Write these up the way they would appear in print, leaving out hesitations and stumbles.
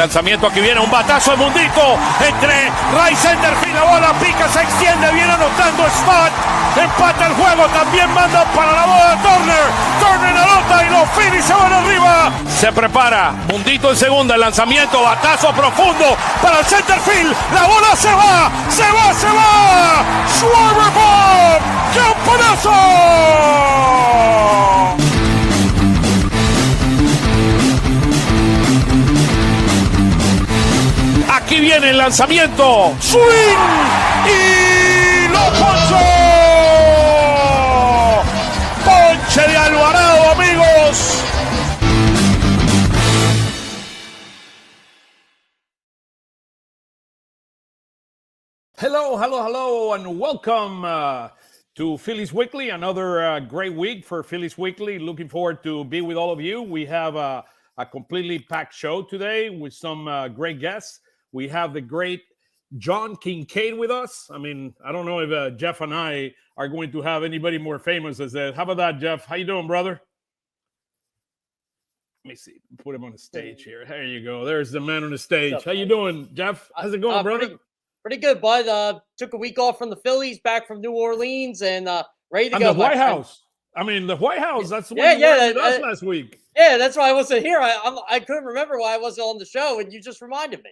lanzamiento, aquí viene un batazo de Mundito entre right center field, la bola pica, se extiende, viene anotando Stott, empata el juego, también manda para la bola Turner anota y los Phillies se van arriba. Se prepara, Mundito en segunda, el lanzamiento, batazo profundo para el center field, la bola se va, Schwarber Bob, ¡campanazo! Aquí viene el lanzamiento, swing y lo ponchó. Ponche de Alvarado, amigos. Hello, and welcome to Phillies Weekly. Another great week for Phillies Weekly. Looking forward to be with all of you. We have a completely packed show today with some great guests. We have the great John Kincaid with us. I mean, I don't know if Jeff and I are going to have anybody more famous as that. How about that, Jeff? How you doing, brother? Let me see. Put him on the stage here. There you go. There's the man on the stage. How you doing, Jeff? How's it going, brother? Pretty good, bud. Took a week off from the Phillies, back from New Orleans, and ready to go. The White House. I mean, the White House. That's what you were with us last week. Yeah, that's why I wasn't here. I couldn't remember why I wasn't on the show, and you just reminded me.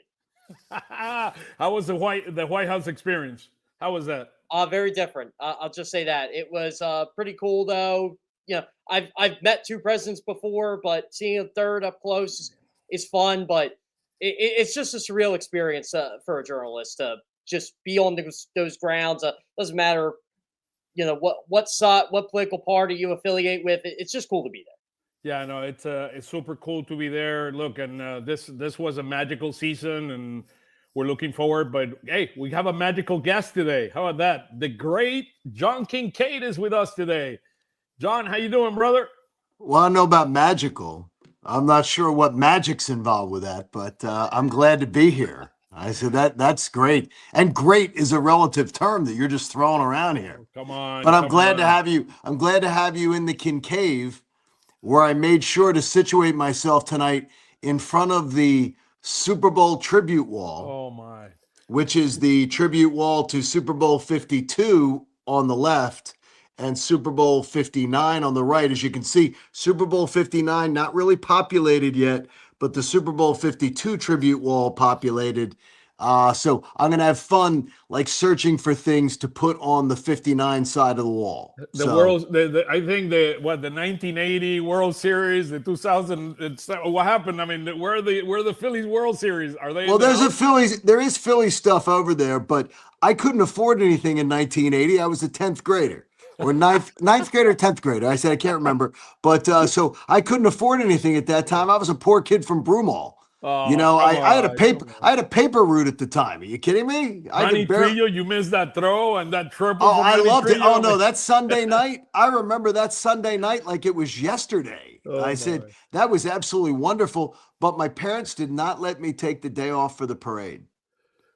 How was the White House experience? How was that? Very different. I'll just say that it was pretty cool, though. You know, I've met two presidents before, but seeing a third up close is fun. But it's just a surreal experience for a journalist to just be on those grounds. Doesn't matter, you know, what political party you affiliate with. It's just cool to be there. Yeah, no, it's super cool to be there. Look, and this was a magical season, and we're looking forward. But hey, we have a magical guest today. How about that? The great John Kincaid is with us today. John, how you doing, brother? Well, I know about magical. I'm not sure what magic's involved with that, but I'm glad to be here. I said that's great, and great is a relative term that you're just throwing around here. Come on, but I'm glad to have you. I'm glad to have you in the Kincaid, where I made sure to situate myself tonight in front of the Super Bowl tribute wall. Oh my! Which is the tribute wall to Super Bowl 52 on the left and Super Bowl 59 on the right. As you can see, Super Bowl 59 not really populated yet, but the Super Bowl 52 tribute wall populated. So I'm going to have fun, like searching for things to put on the 59 side of the wall. I think the 1980 World Series, the 2000, what happened? I mean, where are the Phillies World Series? Are they? Well, there is Phillies stuff over there, but I couldn't afford anything in 1980. I was a 10th grader. Or ninth grader, 10th grader. I said, I can't remember. But so I couldn't afford anything at that time. I was a poor kid from Broomall. I had a paper route at the time. Are you kidding me? You missed that throw and that triple. Oh, I loved it. Oh no, that Sunday night. I remember that Sunday night like it was yesterday. Said that was absolutely wonderful. But my parents did not let me take the day off for the parade.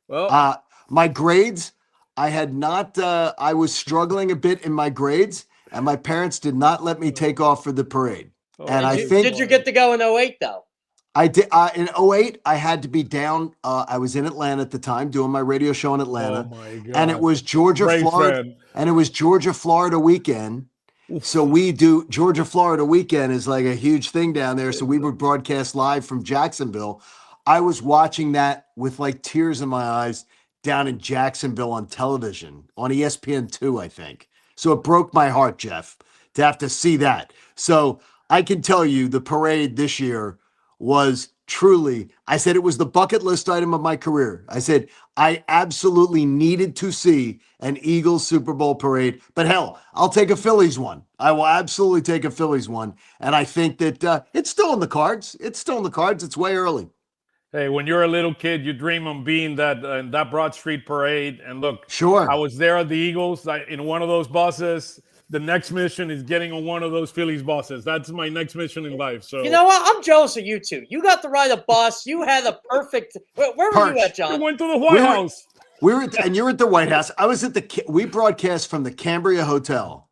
Well, my grades, I had not. I was struggling a bit in my grades, and my parents did not let me take off for the parade. Did you get to go in 08 though? I did. In 08, I had to be down. I was in Atlanta at the time doing my radio show in Atlanta. Oh my God. And it was Georgia, Florida weekend. Oof. So we do Georgia, Florida weekend is like a huge thing down there. So we would broadcast live from Jacksonville. I was watching that with like tears in my eyes down in Jacksonville on television on ESPN2, I think. So it broke my heart, Jeff, to have to see that. So I can tell you the parade this year was truly, I said it was the bucket list item of my career. I said I absolutely needed to see an Eagles Super Bowl parade, but hell, I'll take a Phillies one. I will absolutely take a Phillies one. And I think that it's still in the cards. It's way early. Hey, when you're a little kid, you dream of being that Broad Street parade. And look, sure, I was there at the Eagles in one of those buses. The next mission is getting on one of those Phillies buses. That's my next mission in life. So you know what? I'm jealous of you two. You got to ride a bus. You had a perfect. Where were you at, John? We went to the White House. And you're at the White House. I was at we broadcast from the Cambria Hotel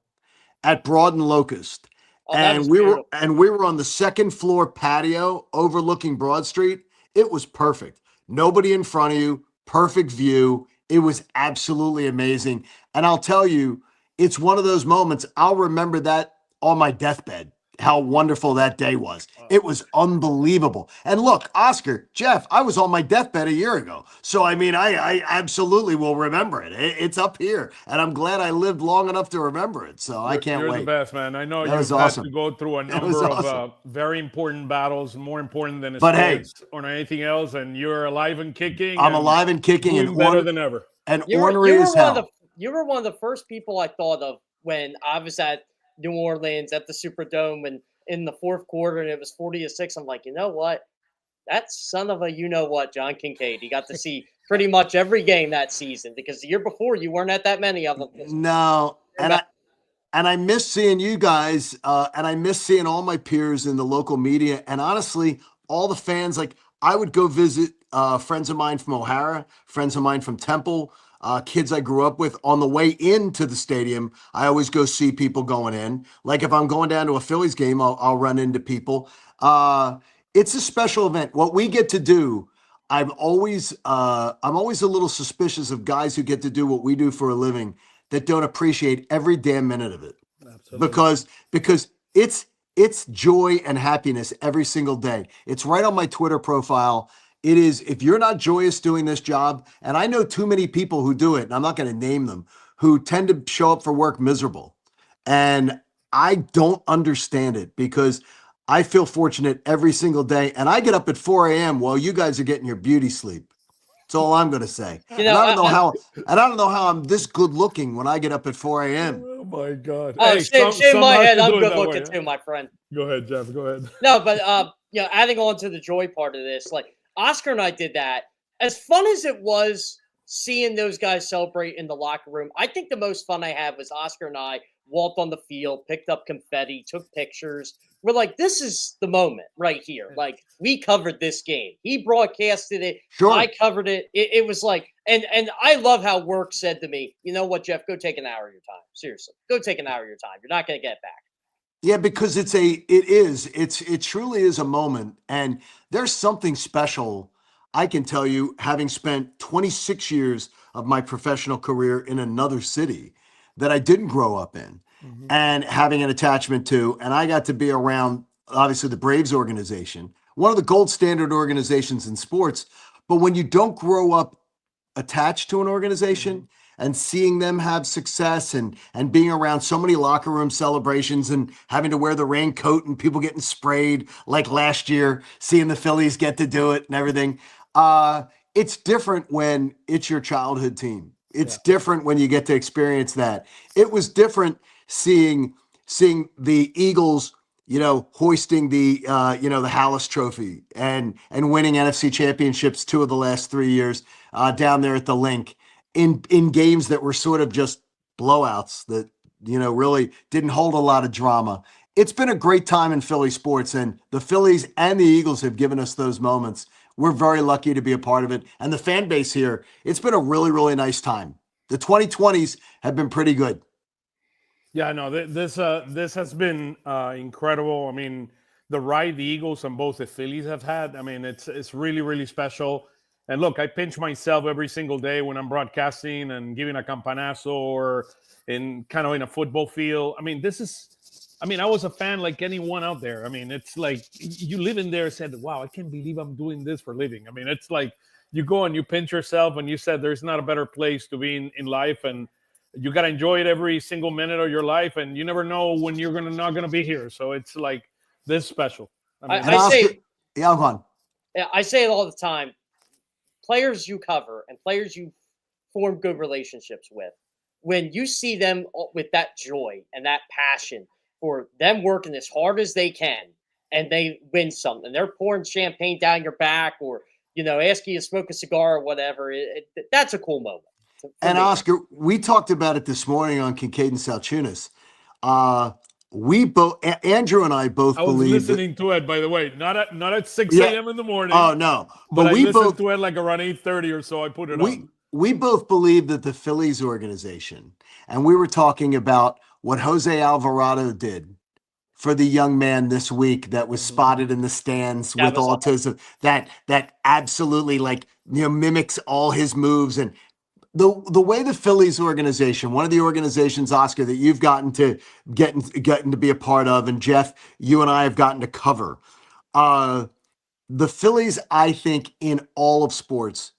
at Broad and Locust, and we were on the second floor patio overlooking Broad Street. It was perfect. Nobody in front of you, perfect view. It was absolutely amazing. And I'll tell you, it's one of those moments I'll remember that on my deathbed, how wonderful that day was. It was unbelievable. And look, Oscar, Jeff, I was on my deathbed a year ago. So, I mean, I absolutely will remember it. It's up here. And I'm glad I lived long enough to remember it. So I can't You're wait. the best, man. I know That you've was had awesome. to go through a It was number of awesome. very important battles, more important than But hey, sports or anything else, and you're alive and kicking. I'm and alive and kicking doing better than ever. and You were ornery you as were one of the hell. you were one of the first people I thought of when I was at New Orleans at the Superdome and in the fourth quarter and it was 40-6. I'm like, you know what? That son of a you know what, John Kincaid. He got to see pretty much every game that season because the year before you weren't at that many of them. No, and I miss seeing you guys, and I miss seeing all my peers in the local media, and honestly, all the fans. Like I would go visit friends of mine from O'Hara, friends of mine from Temple, kids I grew up with. On the way into the stadium, I always go see people going in. Like if I'm going down to a Phillies game, I'll run into people. It's a special event. What we get to do. I'm always a little suspicious of guys who get to do what we do for a living that don't appreciate every damn minute of it. Absolutely. Because it's joy and happiness every single day. It's right on my Twitter profile. It is, if you're not joyous doing this job, and I know too many people who do it, and I'm not going to name them, who tend to show up for work miserable. And I don't understand it because I feel fortunate every single day. And I get up at 4 a.m. while you guys are getting your beauty sleep. That's all I'm going to say. You know, I don't know how I'm this good looking when I get up at 4 a.m. Oh my God! Oh, Hey, shame my have head. to I'm do it good that looking way, too, my friend. Go ahead, Jeff. Go ahead. No, but adding on to the joy part of this, like Oscar and I did that. As fun as it was seeing those guys celebrate in the locker room, I think the most fun I had was Oscar and I walked on the field, picked up confetti, took pictures. We're like, this is the moment right here. Like we covered this game. He broadcasted it. Sure. I covered it. It was like, and I love how Work said to me, you know what, Jeff, go take an hour of your time. Seriously, go take an hour of your time. You're not going to get it back. Yeah, because it truly is a moment. And there's something special. I can tell you, having spent 26 years of my professional career in another city that I didn't grow up in and having an attachment to, and I got to be around, obviously, the Braves organization, one of the gold standard organizations in sports. But when you don't grow up attached to an organization and seeing them have success and being around so many locker room celebrations and having to wear the raincoat and people getting sprayed like last year, seeing the Phillies get to do it and everything. It's different when it's your childhood team. It's different when you get to experience that. It was different seeing the Eagles, hoisting the the Hallis Trophy and winning NFC championships 2 of the last 3 years down there at the Link in games that were sort of just blowouts that really didn't hold a lot of drama. It's been a great time in Philly sports, and the Phillies and the Eagles have given us those moments. We're very lucky to be a part of it, and the fan base here. It's been a really, really nice time. The 2020s have been pretty good. Yeah, no, this has been incredible. I mean, the ride the Eagles and both the Phillies have had. I mean, it's really, really special. And look, I pinch myself every single day when I'm broadcasting and giving a campanazo or in a football field. I mean, I was a fan like anyone out there. I mean, it's like you live in there and said, wow, I can't believe I'm doing this for a living. I mean, it's like you go and you pinch yourself and you said there's not a better place to be in life. And you got to enjoy it every single minute of your life. And you never know when you're not going to be here. So it's like this special. I say it all the time. Players you cover and players you form good relationships with, when you see them with that joy and that passion for them working as hard as they can and they win something, they're pouring champagne down your back or, asking you to smoke a cigar or whatever. That's a cool moment. And Oscar, we talked about it this morning on Kincaid and Salchunas. We both, Andrew and I both believe. I was listening to it, by the way, not at 6 a.m. in the morning. Oh no, but I listened to it like around 8:30 or so. I put it on. We both believe that the Phillies organization, and we were talking about what Jose Alvarado did for the young man this week that was spotted in the stands That with was awesome. autism that absolutely mimics all his moves. And the way the Phillies organization, one of the organizations, Oscar, that you've gotten to getting to be a part of, and Jeff, you and I have gotten to cover, the Phillies, I think, in all of sports,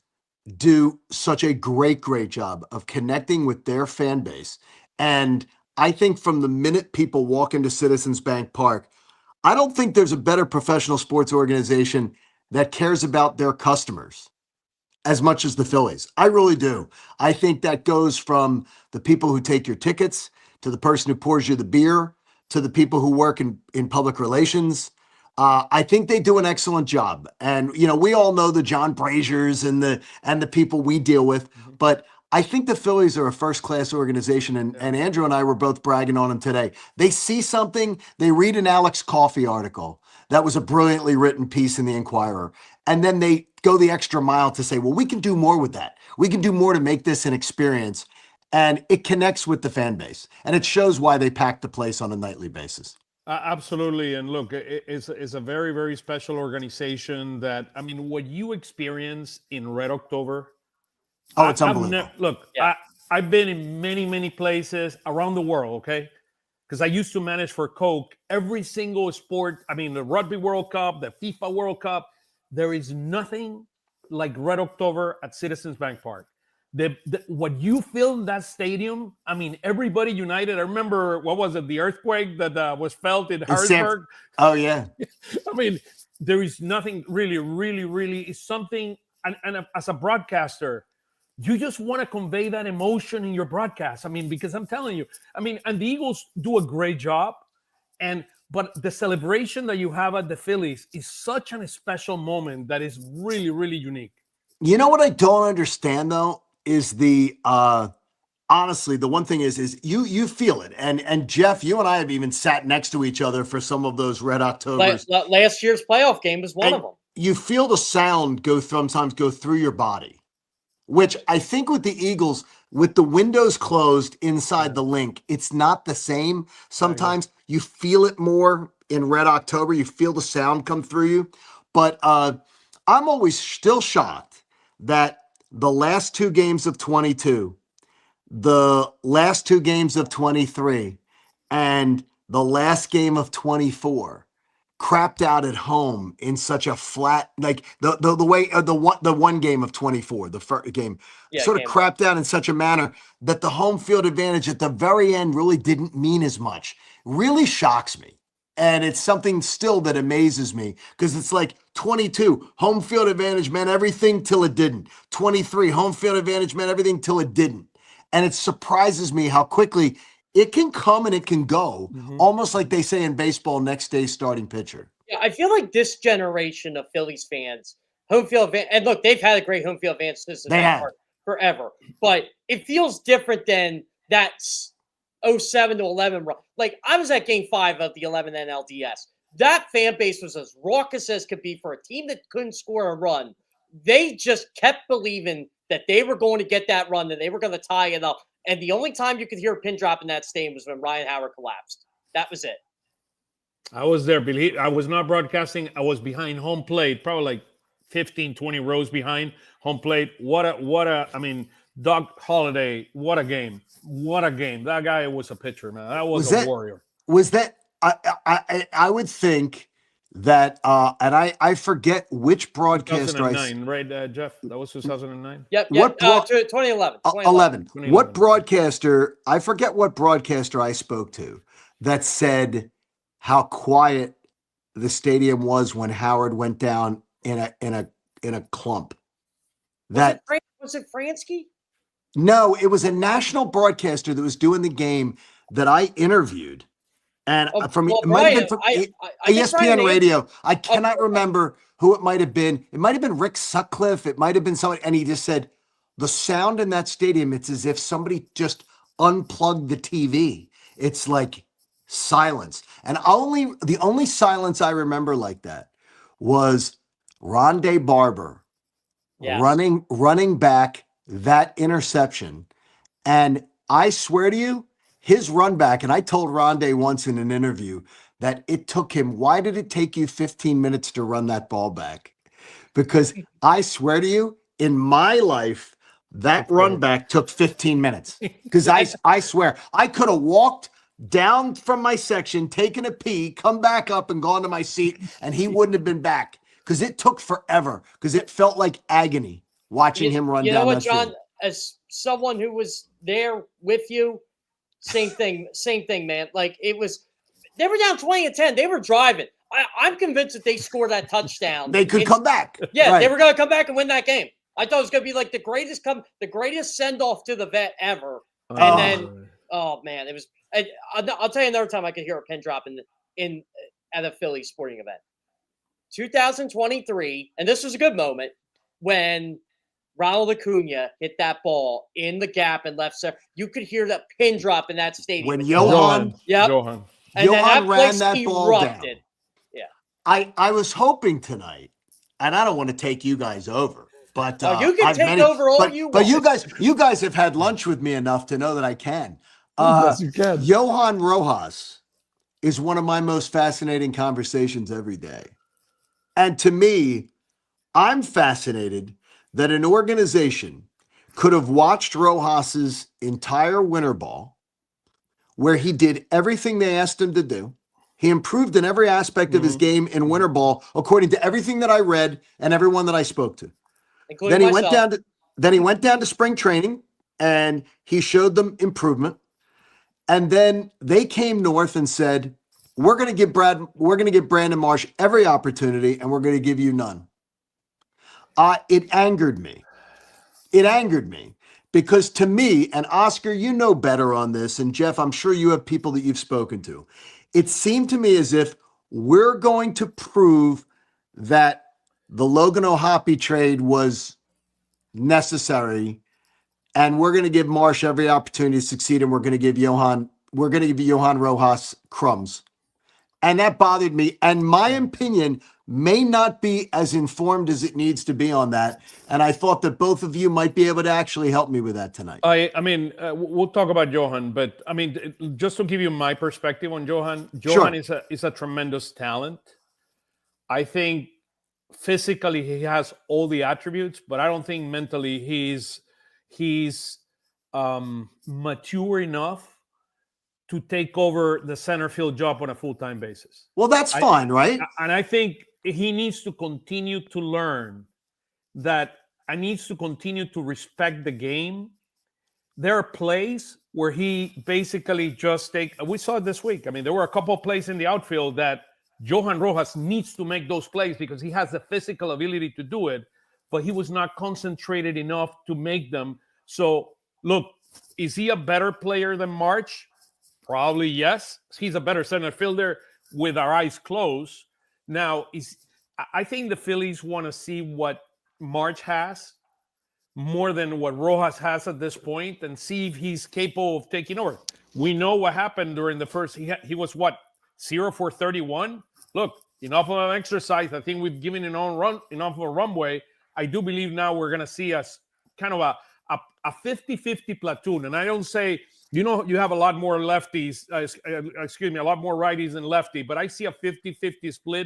do such a great job of connecting with their fan base. And I think from the minute people walk into Citizens Bank Park, I don't think there's a better professional sports organization that cares about their customers as much as the Phillies. I really do. I think that goes from the people who take your tickets to the person who pours you the beer to the people who work in public relations. I think they do an excellent job. And, we all know the John Braziers and the people we deal with, but I think the Phillies are a first-class organization, and Andrew and I were both bragging on them today. They see something, they read an Alex Coffey article that was a brilliantly written piece in the Inquirer, and then they go the extra mile to say, well, we can do more with that. We can do more to make this an experience, and it connects with the fan base, and it shows why they pack the place on a nightly basis. Absolutely. And look, it's a very, very special organization that, what you experience in Red October. Oh, it's unbelievable. I've been in many, many places around the world, okay? Because I used to manage for Coke every single sport. The Rugby World Cup, the FIFA World Cup. There is nothing like Red October at Citizens Bank Park. What you feel in that stadium, everybody united. I remember, what was it, the earthquake that was felt in Harrisburg? Oh, yeah. There is nothing really, it's something, and as a broadcaster, you just want to convey that emotion in your broadcast. Because I'm telling you, and the Eagles do a great job, but the celebration that you have at the Phillies is such a special moment that is really unique. You know what I don't understand, though, is honestly, the one thing is you feel it. And Jeff, you and I have even sat next to each other for some of those Red Octobers. Last year's playoff game was one of them. You feel the sound sometimes go through your body, which I think with the Eagles, with the windows closed inside the link, it's not the same. Sometimes you feel it more in Red October. You feel the sound come through you. But I'm always still shocked that the last two games of 22, the last two games of 23, and the last game of 24 crapped out at home in such a flat, like the one game of 24, the first game sort of crapped out in such a manner that the home field advantage at the very end really didn't mean as much. Really shocks me. And it's something still that amazes me, because it's like 22, home field advantage meant everything till it didn't. 23, home field advantage meant everything till it didn't. And it surprises me how quickly it can come and it can go, almost like they say in baseball, next day starting pitcher. Yeah, I feel like this generation of Phillies fans, home field advantage, and look, they've had a great home field advantage system forever, but it feels different than that 07 to 11 run. Like, I was at game 5 of the 11 NLDS. That fan base was as raucous as could be for a team that couldn't score a run. They just kept believing that they were going to get that run, and they were going to tie it up. And the only time you could hear a pin drop in that stadium was when Ryan Howard collapsed. That was it. I was there. I was not broadcasting. I was behind home plate, probably like 15, 20 rows behind home plate. Doug Holliday, what a game. What a game. That guy was a pitcher, man. That was a warrior. Was that I would think that and I forget which broadcaster 2009, right, Jeff? That was 2009? Yep. 2011. 11. What broadcaster, I forget what broadcaster I spoke to that said how quiet the stadium was when Howard went down in a clump. Was it Fransky? No, it was a national broadcaster that was doing the game that I interviewed. And it might have been from ESPN Radio. I cannot remember who it might have been. It might have been Rick Sutcliffe. It might have been somebody. And he just said, the sound in that stadium, it's as if somebody just unplugged the TV. It's like silence. And the only silence I remember like that was Rondé Barber running back that interception. And I swear to you, his run back, and I told Rondé once in an interview that it took him. Why did it take you 15 minutes to run that ball back? Because I swear to you, in my life, that run back took 15 minutes. Because I swear, I could have walked down from my section, taken a pee, come back up and gone to my seat, and he wouldn't have been back. Because it took forever. Because it felt like agony watching him run down. You know what, that John? field. As someone who was there with you, same thing, man. Like they were down 20-10. They were driving. I'm convinced that they scored that touchdown. They could come back. Yeah, right. They were going to come back and win that game. I thought it was going to be like the greatest send off to the vet ever. And then, oh man, it was. I'll tell you another time I could hear a pin drop at a Phillies sporting event. 2023, and this was a good moment when Ronald Acuna hit that ball in the gap and left center. You could hear that pin drop in that stadium. When Johan and Johan that ran that ball erupted. down. Yeah. I was hoping tonight, and I don't want to take you guys over, but you can take over all you want. But you guys have had lunch with me enough to know that I can. Yes, you can. Johan Rojas is one of my most fascinating conversations every day. And to me, I'm fascinated that an organization could have watched Rojas's entire winter ball, where he did everything they asked him to do. He improved in every aspect of his game in winter ball, according to everything that I read and everyone that I spoke to. Including myself. Then he went down to spring training and he showed them improvement. And then they came north and said, we're going to give Brandon Marsh every opportunity and we're going to give you none. It angered me. It angered me because to me, and Oscar, you know better on this, and Jeff, I'm sure you have people that you've spoken to. It seemed to me as if we're going to prove that the Logan O'Hoppe trade was necessary, and we're going to give Marsh every opportunity to succeed, and we're going to give Johan Rojas crumbs. And that bothered me. And my opinion may not be as informed as it needs to be on that. And I thought that both of you might be able to actually help me with that tonight. I mean, we'll talk about Johan, but I mean, just to give you my perspective on Johan Sure. is a tremendous talent. I think physically he has all the attributes, but I don't think mentally he's mature enough to take over the center field job on a full-time basis. Well, that's fine, right? And I think he needs to continue to learn that and needs to continue to respect the game. There are plays where he basically just we saw it this week. I mean, there were a couple of plays in the outfield that Johan Rojas needs to make those plays because he has the physical ability to do it, but he was not concentrated enough to make them. So, look, is he a better player than March? Probably yes. He's a better center fielder with our eyes closed. Now, I think the Phillies want to see what March has more than what Rojas has at this point and see if he's capable of taking over. We know what happened during the first. He was what, 0 for 31? Look, enough of an exercise. I think we've given enough of a runway. I do believe now we're going to see us kind of a 50-50 platoon. And I don't say, you have a lot more lefties, a lot more righties than lefty, but I see a 50-50 split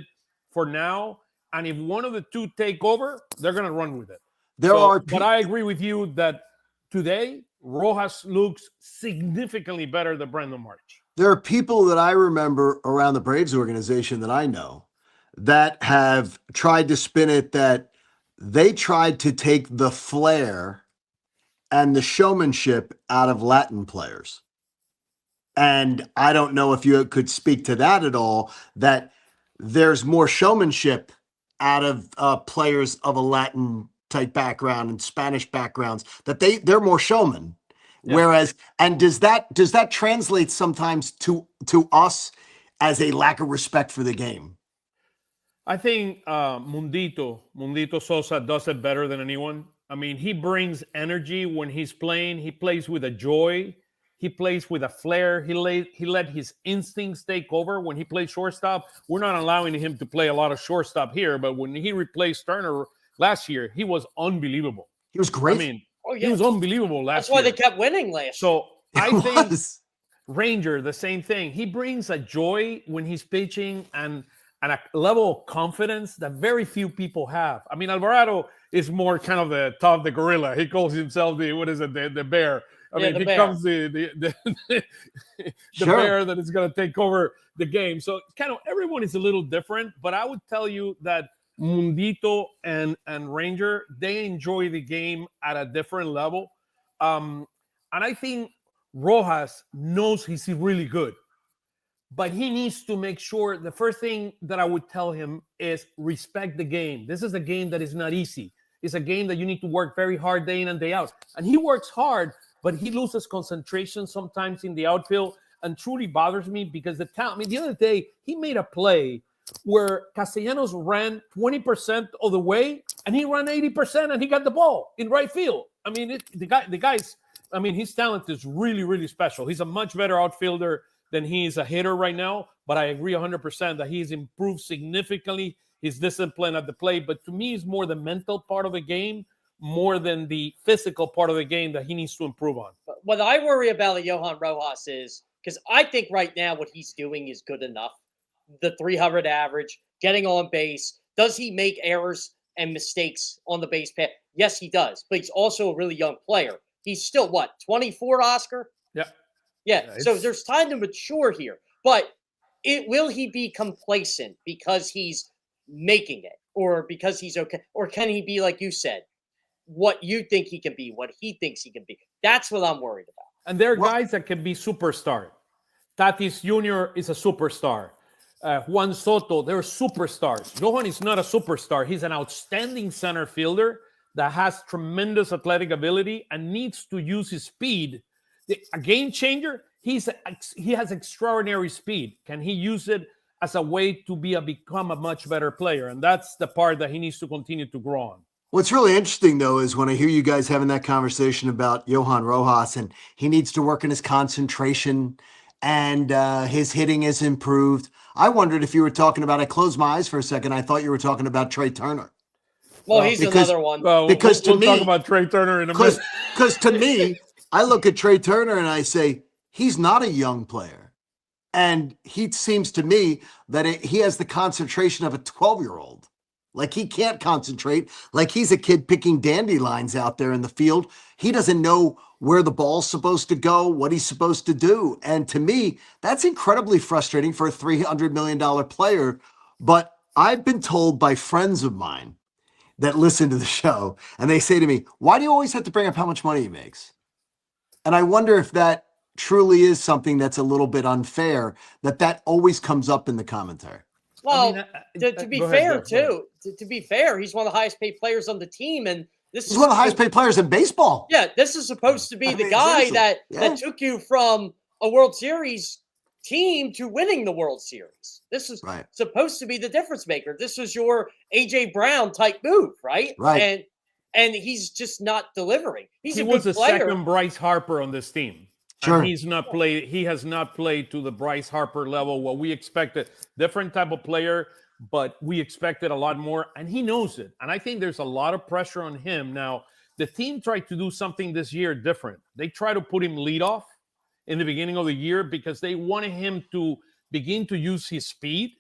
for now. And if one of the two take over, they're going to run with it. But I agree with you that today, Rojas looks significantly better than Brandon March. There are people that I remember around the Braves organization that I know that have tried to spin it that they tried to take the flair and the showmanship out of Latin players. And I don't know if you could speak to that at all, that there's more showmanship out of players of a Latin type background and Spanish backgrounds, that they're more showmen. Yeah. Whereas, and does that translate sometimes to us as a lack of respect for the game? I think Mundito Sosa does it better than anyone. I mean, he brings energy when he's playing. He plays with a joy. He plays with a flair. He let his instincts take over. When he plays shortstop, we're not allowing him to play a lot of shortstop here, but when he replaced Turner last year, he was unbelievable. He was great. I mean, he was unbelievable last year. That's why they kept winning last year. So I think Ranger, the same thing. He brings a joy when he's pitching and a level of confidence that very few people have. I mean, Alvarado is more kind of the gorilla. He calls himself the bear. I Yeah, mean, the he bear. becomes the Sure. bear that is going to take over the game. So kind of everyone is a little different, but I would tell you that Mundito and Ranger, they enjoy the game at a different level. And I think Rojas knows he's really good, but he needs to make sure the first thing that I would tell him is respect the game. This is a game that is not easy. It's a game that you need to work very hard day in and day out. And he works hard, but he loses concentration sometimes in the outfield and truly bothers me because the other day he made a play where Castellanos ran 20% of the way and he ran 80% and he got the ball in right field. I mean, the guy's, I mean, his talent is really, really special. He's a much better outfielder than he is a hitter right now, but I agree 100% that he's improved significantly his discipline at the plate. But to me, it's more the mental part of the game more than the physical part of the game that he needs to improve on. What I worry about Johan Rojas is, because I think right now what he's doing is good enough. The 300 average, getting on base. Does he make errors and mistakes on the base path? Yes, he does. But he's also a really young player. He's still, 24, Oscar? Yeah. So there's time to mature here. But will he be complacent because he's making it or because he's okay? Or can he be, like you said, what you think he can be, what he thinks he can be? That's what I'm worried about. And there are guys that can be superstar. Tatis Jr. is a superstar. Juan Soto, they're superstars. Johan is not a superstar. He's an outstanding center fielder that has tremendous athletic ability and needs to use his speed. A game changer, he has extraordinary speed. Can he use it as a way to become a much better player? And that's the part that he needs to continue to grow on. What's really interesting, though, is when I hear you guys having that conversation about Johan Rojas and he needs to work in his concentration and his hitting is improved. I wondered if you were talking about, I closed my eyes for a second. I thought you were talking about Trey Turner. Well, he's another one. Because we'll talk about Trey Turner in a minute. Because to me, I look at Trey Turner and I say, he's not a young player. And he seems to me that he has the concentration of a 12-year-old. Like he can't concentrate. Like he's a kid picking dandelions out there in the field. He doesn't know where the ball's supposed to go, what he's supposed to do. And to me, that's incredibly frustrating for a $300 million player. But I've been told by friends of mine that listen to the show, and they say to me, why do you always have to bring up how much money he makes? And I wonder if that truly is something that's a little bit unfair, that always comes up in the commentary. Well, to be fair, too, to be fair, he's one of the highest paid players on the team. And he's one of the highest paid players in baseball. Yeah, this is supposed to be the guy that took you from a World Series team to winning the World Series. This is supposed to be the difference maker. This was your A.J. Brown type move, right? Right. And he's just not delivering. He was the second Bryce Harper on this team. Sure. And he has not played to the Bryce Harper level, what we expected. Different type of player, but we expected a lot more, and he knows it. And I think there's a lot of pressure on him. Now, the team tried to do something this year different. They tried to put him leadoff in the beginning of the year because they wanted him to begin to use his speed.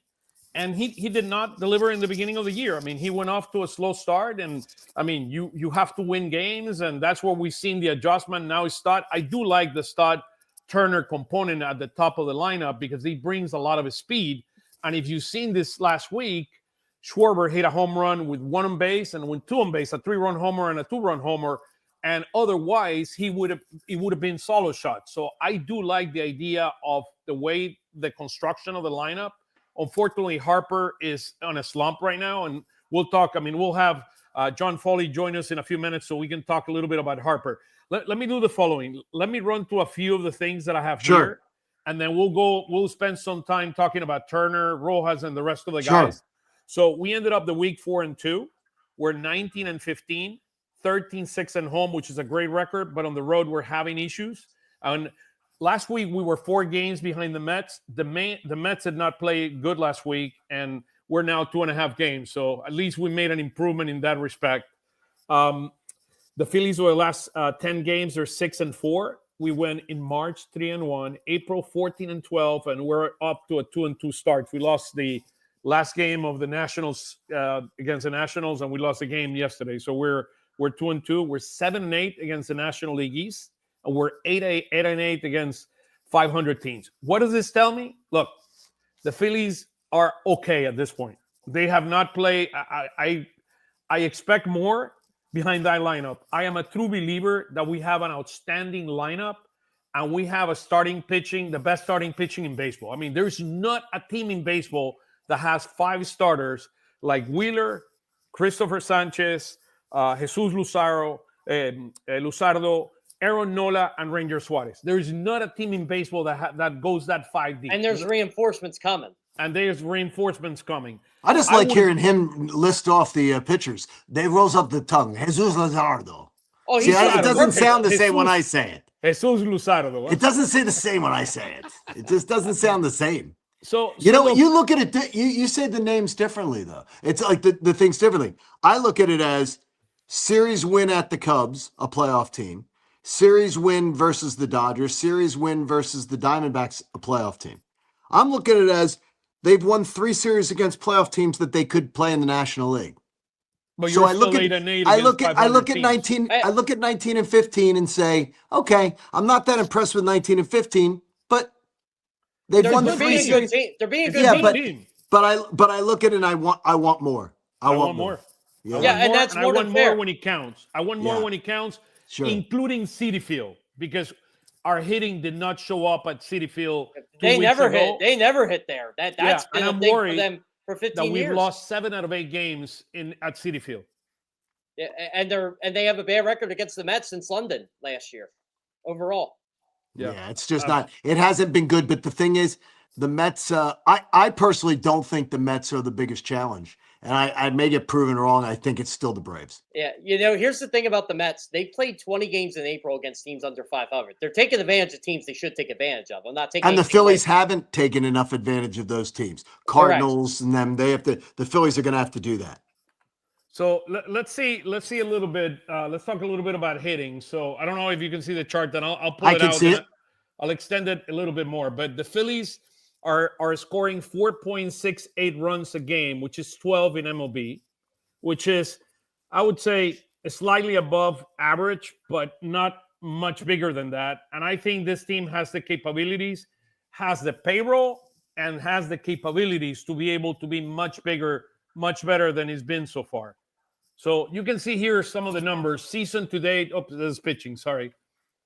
And he did not deliver in the beginning of the year. I mean, he went off to a slow start. And, I mean, you have to win games. And that's where we've seen the adjustment. Now is Stott. I do like the Stott Turner component at the top of the lineup because he brings a lot of his speed. And if you've seen this last week, Schwarber hit a home run with 1 on base and with 2 on base, a 3-run homer and a 2-run homer. And otherwise, it would have been solo shots. So I do like the idea of the way the construction of the lineup. Unfortunately, Harper is on a slump right now, and we'll talk. I mean, we'll have John Foley join us in a few minutes so we can talk a little bit about Harper. Let me do the following. Let me run through a few of the things that I have here, and then we'll spend some time talking about Turner, Rojas, and the rest of the guys. So we ended up the week 4-2. We're 19-15, 13-6 at home, which is a great record, but on the road we're having issues. And last week, we were 4 games behind the Mets. The Mets did not play good last week, and we're now 2.5 games. So at least we made an improvement in that respect. The Phillies were the last 10 games. They're 6-4. we went in March 3-1, April 14-12, and we're up to a 2-2 start. We lost the last game of the Nationals against the Nationals, and we lost the game yesterday. So we're 2-2. We're 7-8 against the National League East, and we're 8-8 against 500 teams. What does this tell me? Look, the Phillies are okay at this point. They have not played. I expect more behind that lineup. I am a true believer that we have an outstanding lineup, and we have a starting pitching, the best starting pitching in baseball. I mean, there's not a team in baseball that has 5 starters like Wheeler, Christopher Sanchez, Jesus Luzardo, Aaron Nola, and Ranger Suarez. There is not a team in baseball that goes that 5 deep. And there's reinforcements coming. I just like hearing him list off the pitchers. They rolls up the tongue. Jesus Luzardo. Oh, See, it doesn't sound the same when I say it. Jesus Luzardo. It doesn't say the same when I say it. It just doesn't sound the same. So you know, you look at it. You said the names differently, though. It's like the things differently. I look at it as series win at the Cubs, a playoff team. Series win versus the Dodgers. Series win versus the Diamondbacks, a playoff team. I'm looking at it as they've won 3 series against playoff teams that they could play in the National League. But so I look at 19. teams. I look at 19 and 15 and say, okay, I'm not that impressed with 19 and 15, but they've won 3 series. They're being a good team. But I look at it and I want more. I want more. And that's more than fair. I want more when it counts. I want more when it counts, including Citi Field, because our hitting did not show up at Citi Field. They never hit there. That's been a thing for them for 15 years. We've lost 7 out of 8 games at Citi Field. Yeah, and they have a bad record against the Mets since London last year, overall. Yeah, it's just not. It hasn't been good. But the thing is, the Mets. I personally don't think the Mets are the biggest challenge, and I may get proven wrong. I think it's still the Braves. Yeah, here's the thing about the Mets. They played 20 games in April against teams under 500. They're taking advantage of teams they should take advantage of. I'm not taking. And the Phillies haven't taken enough advantage of those teams. Cardinals and them. They have to. The Phillies are going to have to do that. So let's see a little bit. Let's talk a little bit about hitting. So I don't know if you can see the chart. Then I'll pull it out. I can see it. I'll extend it a little bit more. But the Phillies are scoring 4.68 runs a game, which is 12 in MLB, which is, I would say, slightly above average, but not much bigger than that. And I think this team has the capabilities, has the payroll, and has the capabilities to be able to be much bigger, much better than it's been so far. So you can see here some of the numbers. Season to date. Oh, this is pitching. Sorry.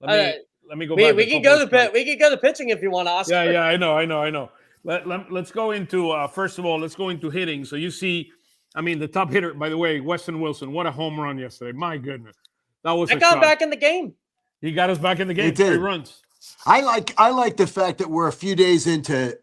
Let me go back. We can go to pitching if you want, Oscar. Yeah, I know. Let's go into first of all, let's go into hitting. So you see, I mean, the top hitter, by the way, Weston Wilson. What a home run yesterday! My goodness, that was. I got back in the game. He got us back in the game. 3 runs. I like the fact that we're a few days into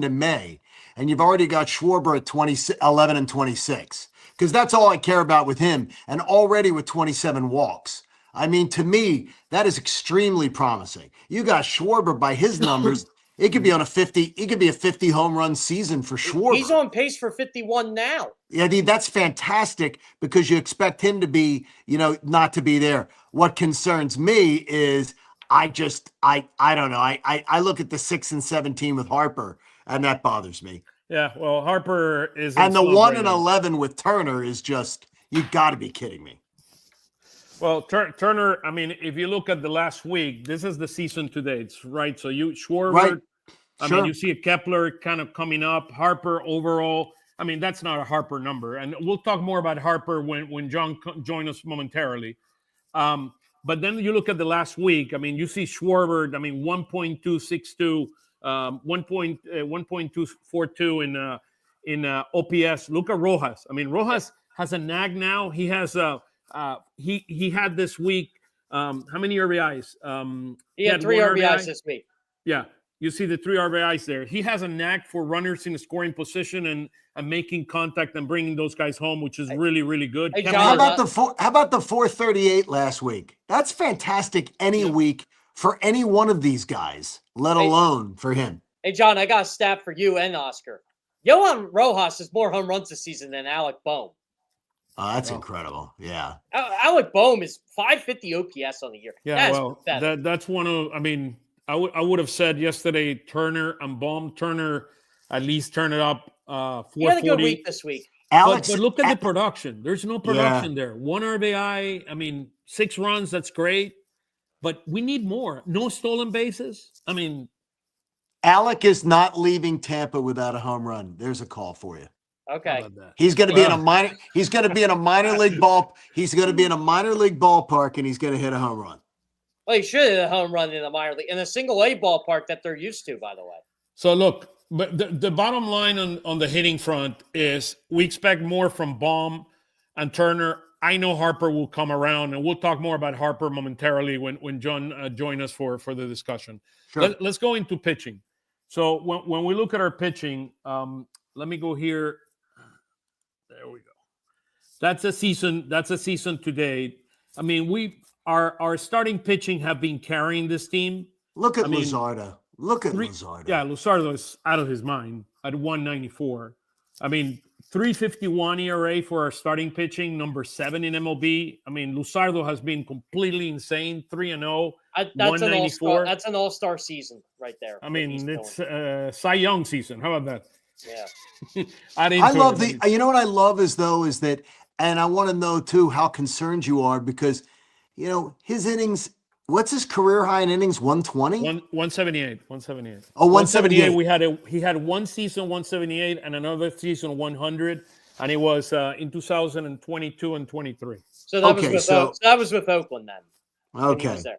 May, and you've already got Schwarber at 11 and 26. Because that's all I care about with him, and already with 27 walks. I mean, to me, that is extremely promising. You got Schwarber by his numbers. It could be on a 50. It could be a 50 home run season for Schwarber. He's on pace for 51 now. Yeah, that's fantastic because you expect him to be, not to be there. What concerns me is I don't know. I look at the 6 and 17 with Harper, and that bothers me. Yeah, well, Harper is, and the 1 and 11 with Turner is just, you got to be kidding me. Well, Turner, I mean, if you look at the last week, this is the season to date, right? So Schwarber, right. I mean, you see a Kepler kind of coming up, Harper overall. I mean, that's not a Harper number. And we'll talk more about Harper when John joins us momentarily. But then you look at the last week, I mean, you see Schwarber, I mean, 1.262, 1.242 in OPS. Look at Rojas. I mean, Rojas has a nag now. He has he had this week. How many RBIs? He had 3 RBIs this week. Yeah, you see the 3 RBIs there. He has a knack for runners in the scoring position and making contact and bringing those guys home, which is really, really good. Hey, John, how about the 438 last week? That's fantastic any week for any one of these guys, let alone for him. Hey, John, I got a stat for you and Oscar. Yohan Rojas has more home runs this season than Alec Bohm. Oh, that's Wow. incredible. Yeah. Alec Boehm is 550 OPS on the year. Yeah, That's well, pathetic. that's one of. I mean, I would have said yesterday Turner and Baum. Turner at least turn it up He had a good 440. week this week. Alex, But look at the production. There's no Yeah. production there. 1 RBI. I mean, 6 runs. That's great. But we need more. No stolen bases. I mean, Alec is not leaving Tampa without a home run. There's a call for you. how Okay. about that? He's going to be in a Wow. minor. He's going to be in a minor league ball. He's going to be in a minor league ballpark, and he's going to hit a home run. Well, he should have a home run in the minor league in a single A ballpark that they're used to, by the way. So look, but the bottom line on the hitting front is we expect more from Baum and Turner. I know Harper will come around, and we'll talk more about Harper momentarily when John join us for the discussion. Sure. Let's go into pitching. So when we look at our pitching, let me go here. There we go. That's a season today. I mean, our starting pitching have been carrying this team. Look at I mean, Luzardo. Look at Luzardo. Yeah, Luzardo is out of his mind at 194. I mean, 351 ERA for our starting pitching, number 7 in MLB. I mean, Luzardo has been completely insane, 3-0, That's 194. That's an all-star season right there. I mean, it's Cy Young season. How about that? Yeah. I love you know what I love is that, and I want to know too how concerned you are because, you know, his innings, what's his career high in innings? 120? 178. Oh, 178. He had one season 178 and another season 100, and it was in 2022 and 23. So that was with Oakland then. when he Okay. was there.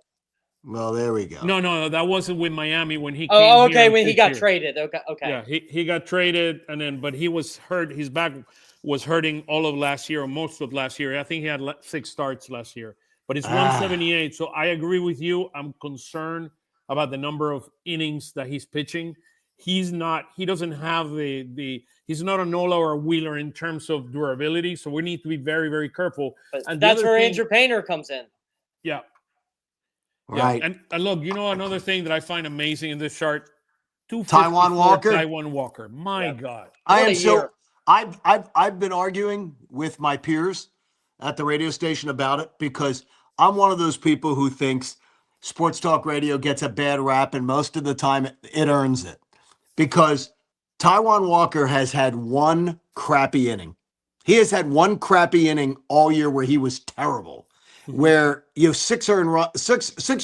Well, there we go. No, that wasn't with Miami when he came Oh, here okay, and when he pitched got here. traded. Okay. Yeah, he got traded, but he was hurt. His back was hurting all of last year, or most of last year. I think he had 6 starts last year, but it's 178. So I agree with you. I'm concerned about the number of innings that he's pitching. He doesn't have he's not a Nola or a Wheeler in terms of durability. So we need to be very, very careful. But And that's where Andrew Painter comes in. Yeah. Right. Yeah. And look, another thing that I find amazing in this chart, Taijuan Walker. Taijuan Walker. My God. I am What a year. I've been arguing with my peers at the radio station about it because I'm one of those people who thinks sports talk radio gets a bad rap, and most of the time it earns it. Because Taijuan Walker has had one crappy inning. He has had one crappy inning all year where he was terrible. Where you have 6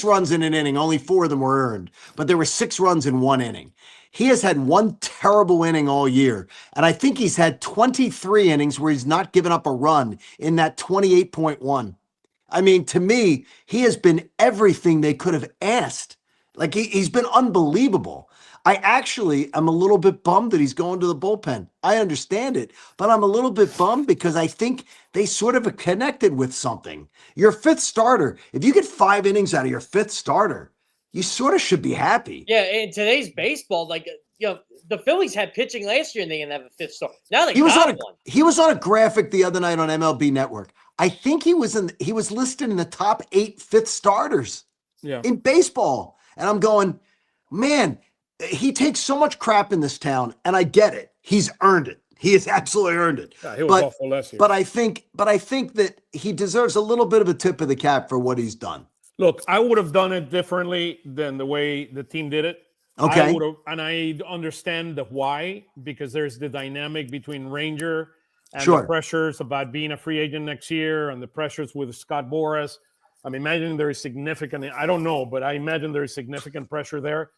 runs in an inning, only 4 of them were earned, but there were 6 runs in one inning. He has had one terrible inning all year, and I think he's had 23 innings where he's not given up a run in that 28.1. I mean, to me, he has been everything they could have asked. Like he's been unbelievable. I actually am a little bit bummed that he's going to the bullpen. I understand it, but I'm a little bit bummed because I think they sort of connected with something. Your 5th starter, if you get 5 innings out of your 5th starter, you sort of should be happy. Yeah, in today's baseball, the Phillies had pitching last year and they didn't have a 5th star. Now they He was got one. He was on a graphic the other night on MLB Network. I think he was listed in the top 8 5th starters in baseball. And I'm going, man, he takes so much crap in this town, and I get it. He's earned it. He has absolutely earned it. Yeah, he was awful last year. But I think that he deserves a little bit of a tip of the cap for what he's done. Look, I would have done it differently than the way the team did it. Okay. I would have, and I understand the why, because there's the dynamic between Ranger and the pressures about being a free agent next year and the pressures with Scott Boras. I'm imagining there is significant, I don't know, but I imagine there is significant pressure there.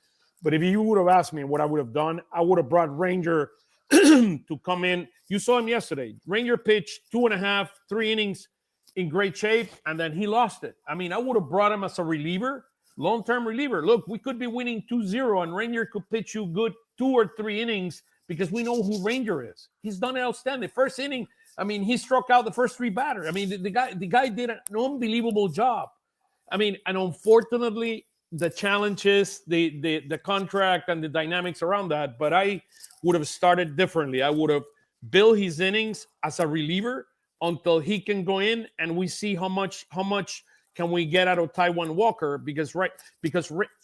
But if you would have asked me what I would have done, I would have brought Ranger to come in. You saw him yesterday. Ranger pitched 2.5, 3 innings in great shape, and then he lost it. I mean, I would have brought him as a reliever, long-term reliever. Look, we could be winning 2-0, and Ranger could pitch you good 2 or 3 innings because we know who Ranger is. He's done outstanding. First inning, I mean, he struck out the first 3 batters. I mean, the guy did an unbelievable job. I mean, and unfortunately, the challenges, the contract and the dynamics around that, but I would have started differently. I would have built his innings as a reliever until he can go in and we see how much can we get out of Taijuan Walker because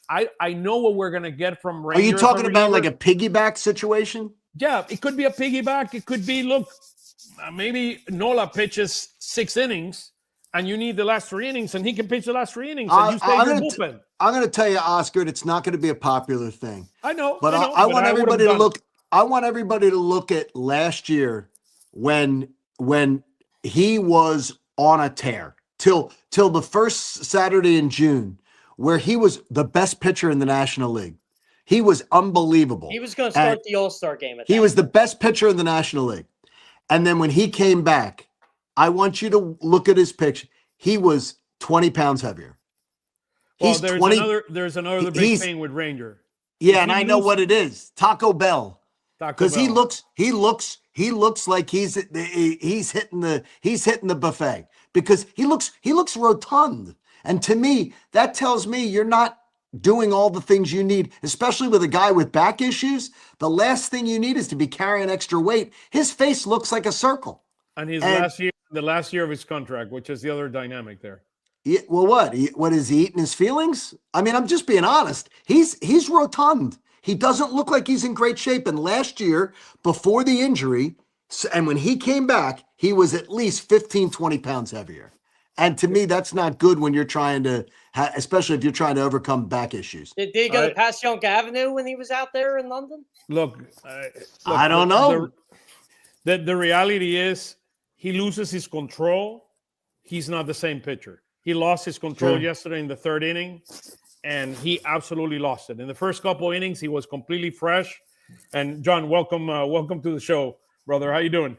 I know what we're gonna get from Ranger. Are you talking about like a piggyback situation? Yeah, it could be a piggyback. It could be, look, maybe Nola pitches 6 innings, and you need the last 3 innings, and he can pitch the last 3 innings, and you save your bullpen. I'm going to tell you, Oscar, it's not going to be a popular thing. I know, but I want everybody to look. I want everybody to look at last year when he was on a tear till the first Saturday in June, where he was the best pitcher in the National League. He was unbelievable. He was going to start the All-Star game. He was the best pitcher in the National League. And then when he came back, I want you to look at his picture. He was 20 pounds heavier. Well, there's another big thing with Ranger. Yeah, and I know what it is. Taco Bell. Because he looks like he's hitting the buffet, because he looks rotund. And to me, that tells me you're not doing all the things you need, especially with a guy with back issues. The last thing you need is to be carrying extra weight. His face looks like a circle. And the last year of his contract, which is the other dynamic there. Yeah, well, what is he eating his feelings? I mean, I'm just being honest. He's rotund. He doesn't look like he's in great shape. And last year, before the injury, and when he came back, he was at least 15, 20 pounds heavier. And to me, that's not good when you're trying to, especially if you're trying to overcome back issues. Did he go to Passyunk Avenue when he was out there in London? Look, I don't know. The reality is he loses his control. He's not the same pitcher. He lost his control yesterday in the 3rd inning, and he absolutely lost it. In the first couple innings, he was completely fresh. And John, welcome to the show, brother. How you doing?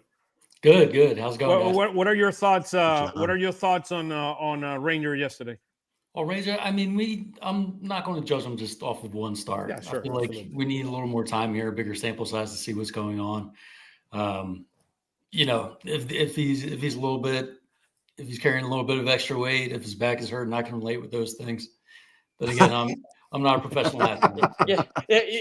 Good. How's it going? What are your thoughts? What are your thoughts on Ranger yesterday? Oh, Ranger. I mean, I'm not going to judge them just off of one start. Yeah, sure. I feel like we need a little more time here, a bigger sample size to see what's going on. If he's a little bit. If he's carrying a little bit of extra weight, if his back is hurting, I can relate with those things. But again, I'm not a professional athlete. Yeah,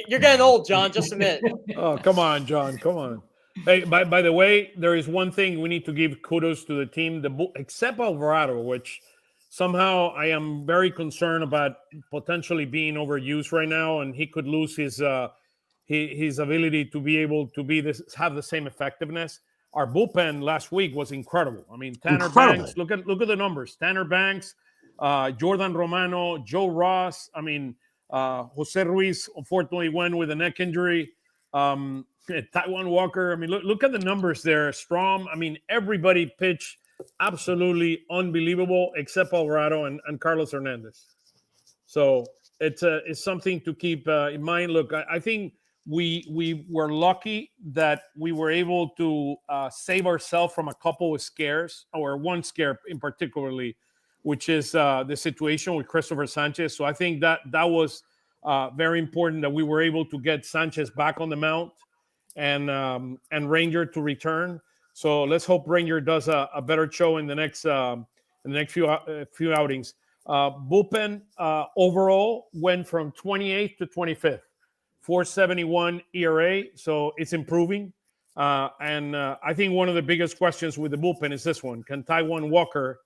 you're getting old, John. Just admit. Oh, come on, John. Come on. Hey, by the way, there is one thing we need to give kudos to the team, except Alvarado, which somehow I am very concerned about potentially being overused right now, and he could lose his ability to be able to have the same effectiveness. Our bullpen last week was incredible. I mean, Tanner Banks, look at the numbers. Tanner Banks, Jordan Romano, Joe Ross. I mean, Jose Ruiz unfortunately went with a neck injury. Taiwan Walker. I mean, look at the numbers there. Strom. I mean, everybody pitched absolutely unbelievable except Alvarado and Carlos Hernandez. So it's something to keep in mind. Look, I think we were lucky that we were able to save ourselves from a couple of scares, or one scare in particularly, which is the situation with Christopher Sanchez. So I think that was very important that we were able to get Sanchez back on the mound and Ranger to return. So let's hope Ranger does a better show in the next few outings. Bullpen overall went from 28th to 25th. 4.71 ERA, so it's improving. And I think one of the biggest questions with the bullpen is this one. Can Taiwan Walker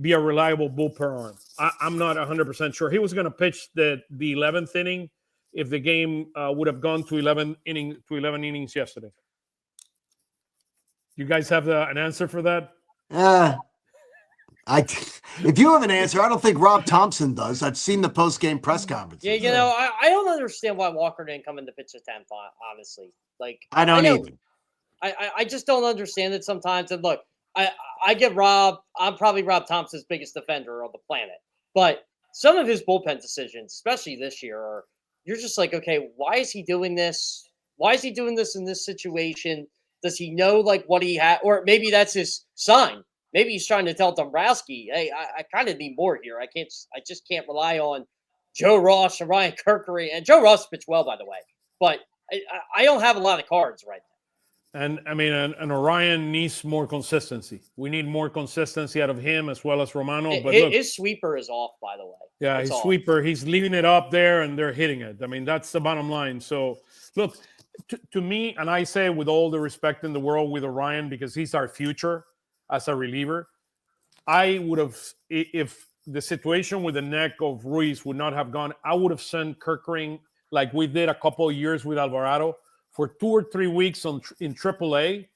be a reliable bullpen arm? I'm not 100% sure. He was going to pitch the 11th inning if the game would have gone to 11 innings yesterday. You guys have an answer for that? If you have an answer, I don't think Rob Thompson does. I've seen the post-game press conference. Yeah, I don't understand why Walker didn't come in to pitch the 10th, honestly. Like, I don't either. I just don't understand it sometimes. And look, I get Rob. I'm probably Rob Thompson's biggest defender on the planet. But some of his bullpen decisions, especially this year, you're just like, okay, why is he doing this? Why is he doing this in this situation? Does he know like what he had? Or maybe that's his sign. Maybe he's trying to tell Dombrowski, hey, I kind of need more here. I just can't rely on Joe Ross and Ryan Kirkery. And Joe Ross pitched well, by the way. But I don't have a lot of cards right now. And I mean, and Orion needs more consistency. We need more consistency out of him as well as Romano. But look, his sweeper is off, by the way. Yeah, his sweeper, he's leaving it up there and they're hitting it. I mean, that's the bottom line. So look, to me, and I say with all the respect in the world with Orion, because he's our future as a reliever, I would have, if the situation with the neck of Ruiz would not have gone, I would have sent Kirkering like we did a couple of years with Alvarado for 2 or 3 weeks in AAA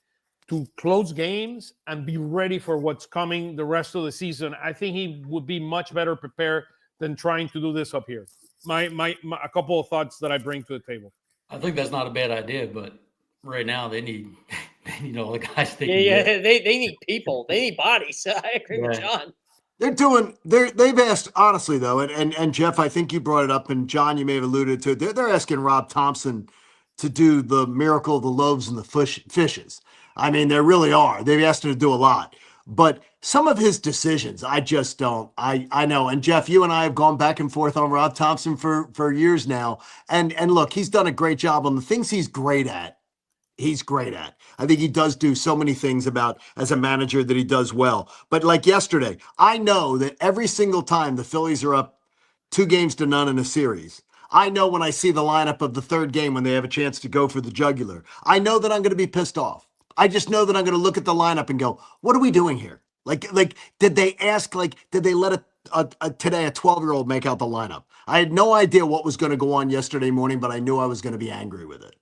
to close games and be ready for what's coming the rest of the season. I think he would be much better prepared than trying to do this up here. My a couple of thoughts that I bring to the table. I think that's not a bad idea, but right now they need all the guys they Yeah, can get. they need people. They need bodies. I agree with John. They've asked, honestly though, and Jeff, I think you brought it up, and John, you may have alluded to it. They're asking Rob Thompson to do the miracle of the loaves and the fishes. I mean, they really are. They've asked him to do a lot. But some of his decisions, I just don't. I know. And Jeff, you and I have gone back and forth on Rob Thompson for years now. And look, he's done a great job on the things he's great at. He's great at. I think he does do so many things as a manager that he does well. But like yesterday, I know that every single time the Phillies are up 2-0 in a series, I know when I see the lineup of the third game when they have a chance to go for the jugular, I know that I'm going to be pissed off. I just know that I'm going to look at the lineup and go, what are we doing here? Like, did they let today a 12-year-old make out the lineup? I had no idea what was going to go on yesterday morning, but I knew I was going to be angry with it.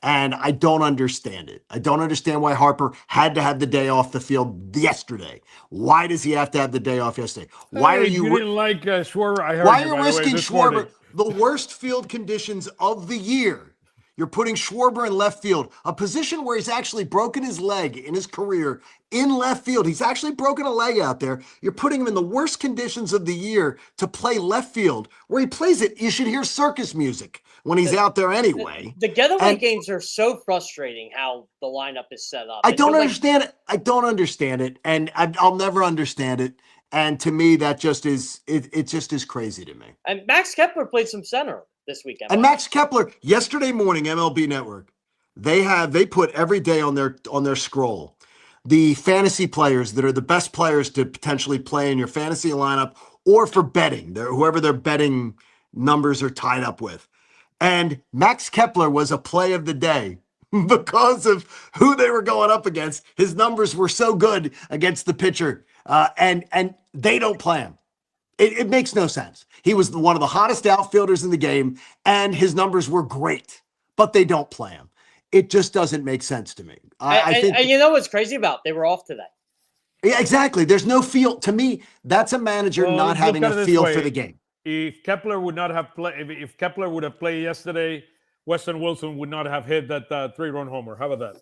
And I don't understand it. I don't understand why Harper had to have the day off the field yesterday. Why does he have to have the day off yesterday? Why are you didn't like Schwarber? I heard why you, are you by the way, risking this morning. Schwarber, the worst field conditions of the year? You're putting Schwarber in left field, a position where he's actually broken his leg in his career in left field. He's actually broken a leg out there. You're putting him in the worst conditions of the year to play left field, where he plays it. You should hear circus music when he's out there anyway. The getaway games are so frustrating how the lineup is set up. I don't understand it. I don't understand it. And I'll never understand it. And to me, that just is, it just is crazy to me. And Max Kepler played some center this weekend. And Max Kepler, yesterday morning, MLB Network, they put every day on their scroll the fantasy players that are the best players to potentially play in your fantasy lineup or for betting, whoever their betting numbers are tied up with. And Max Kepler was a play of the day because of who they were going up against. His numbers were so good against the pitcher, and they don't play him. It makes no sense. He was one of the hottest outfielders in the game, and his numbers were great, but they don't play him. It just doesn't make sense to me. I think, and you know what's crazy about? They were off today. Yeah, exactly. There's no feel. To me, that's a manager not having a feel for the game. If Kepler would not have played, if Kepler would have played yesterday, Weston Wilson would not have hit that 3-run homer. How about that?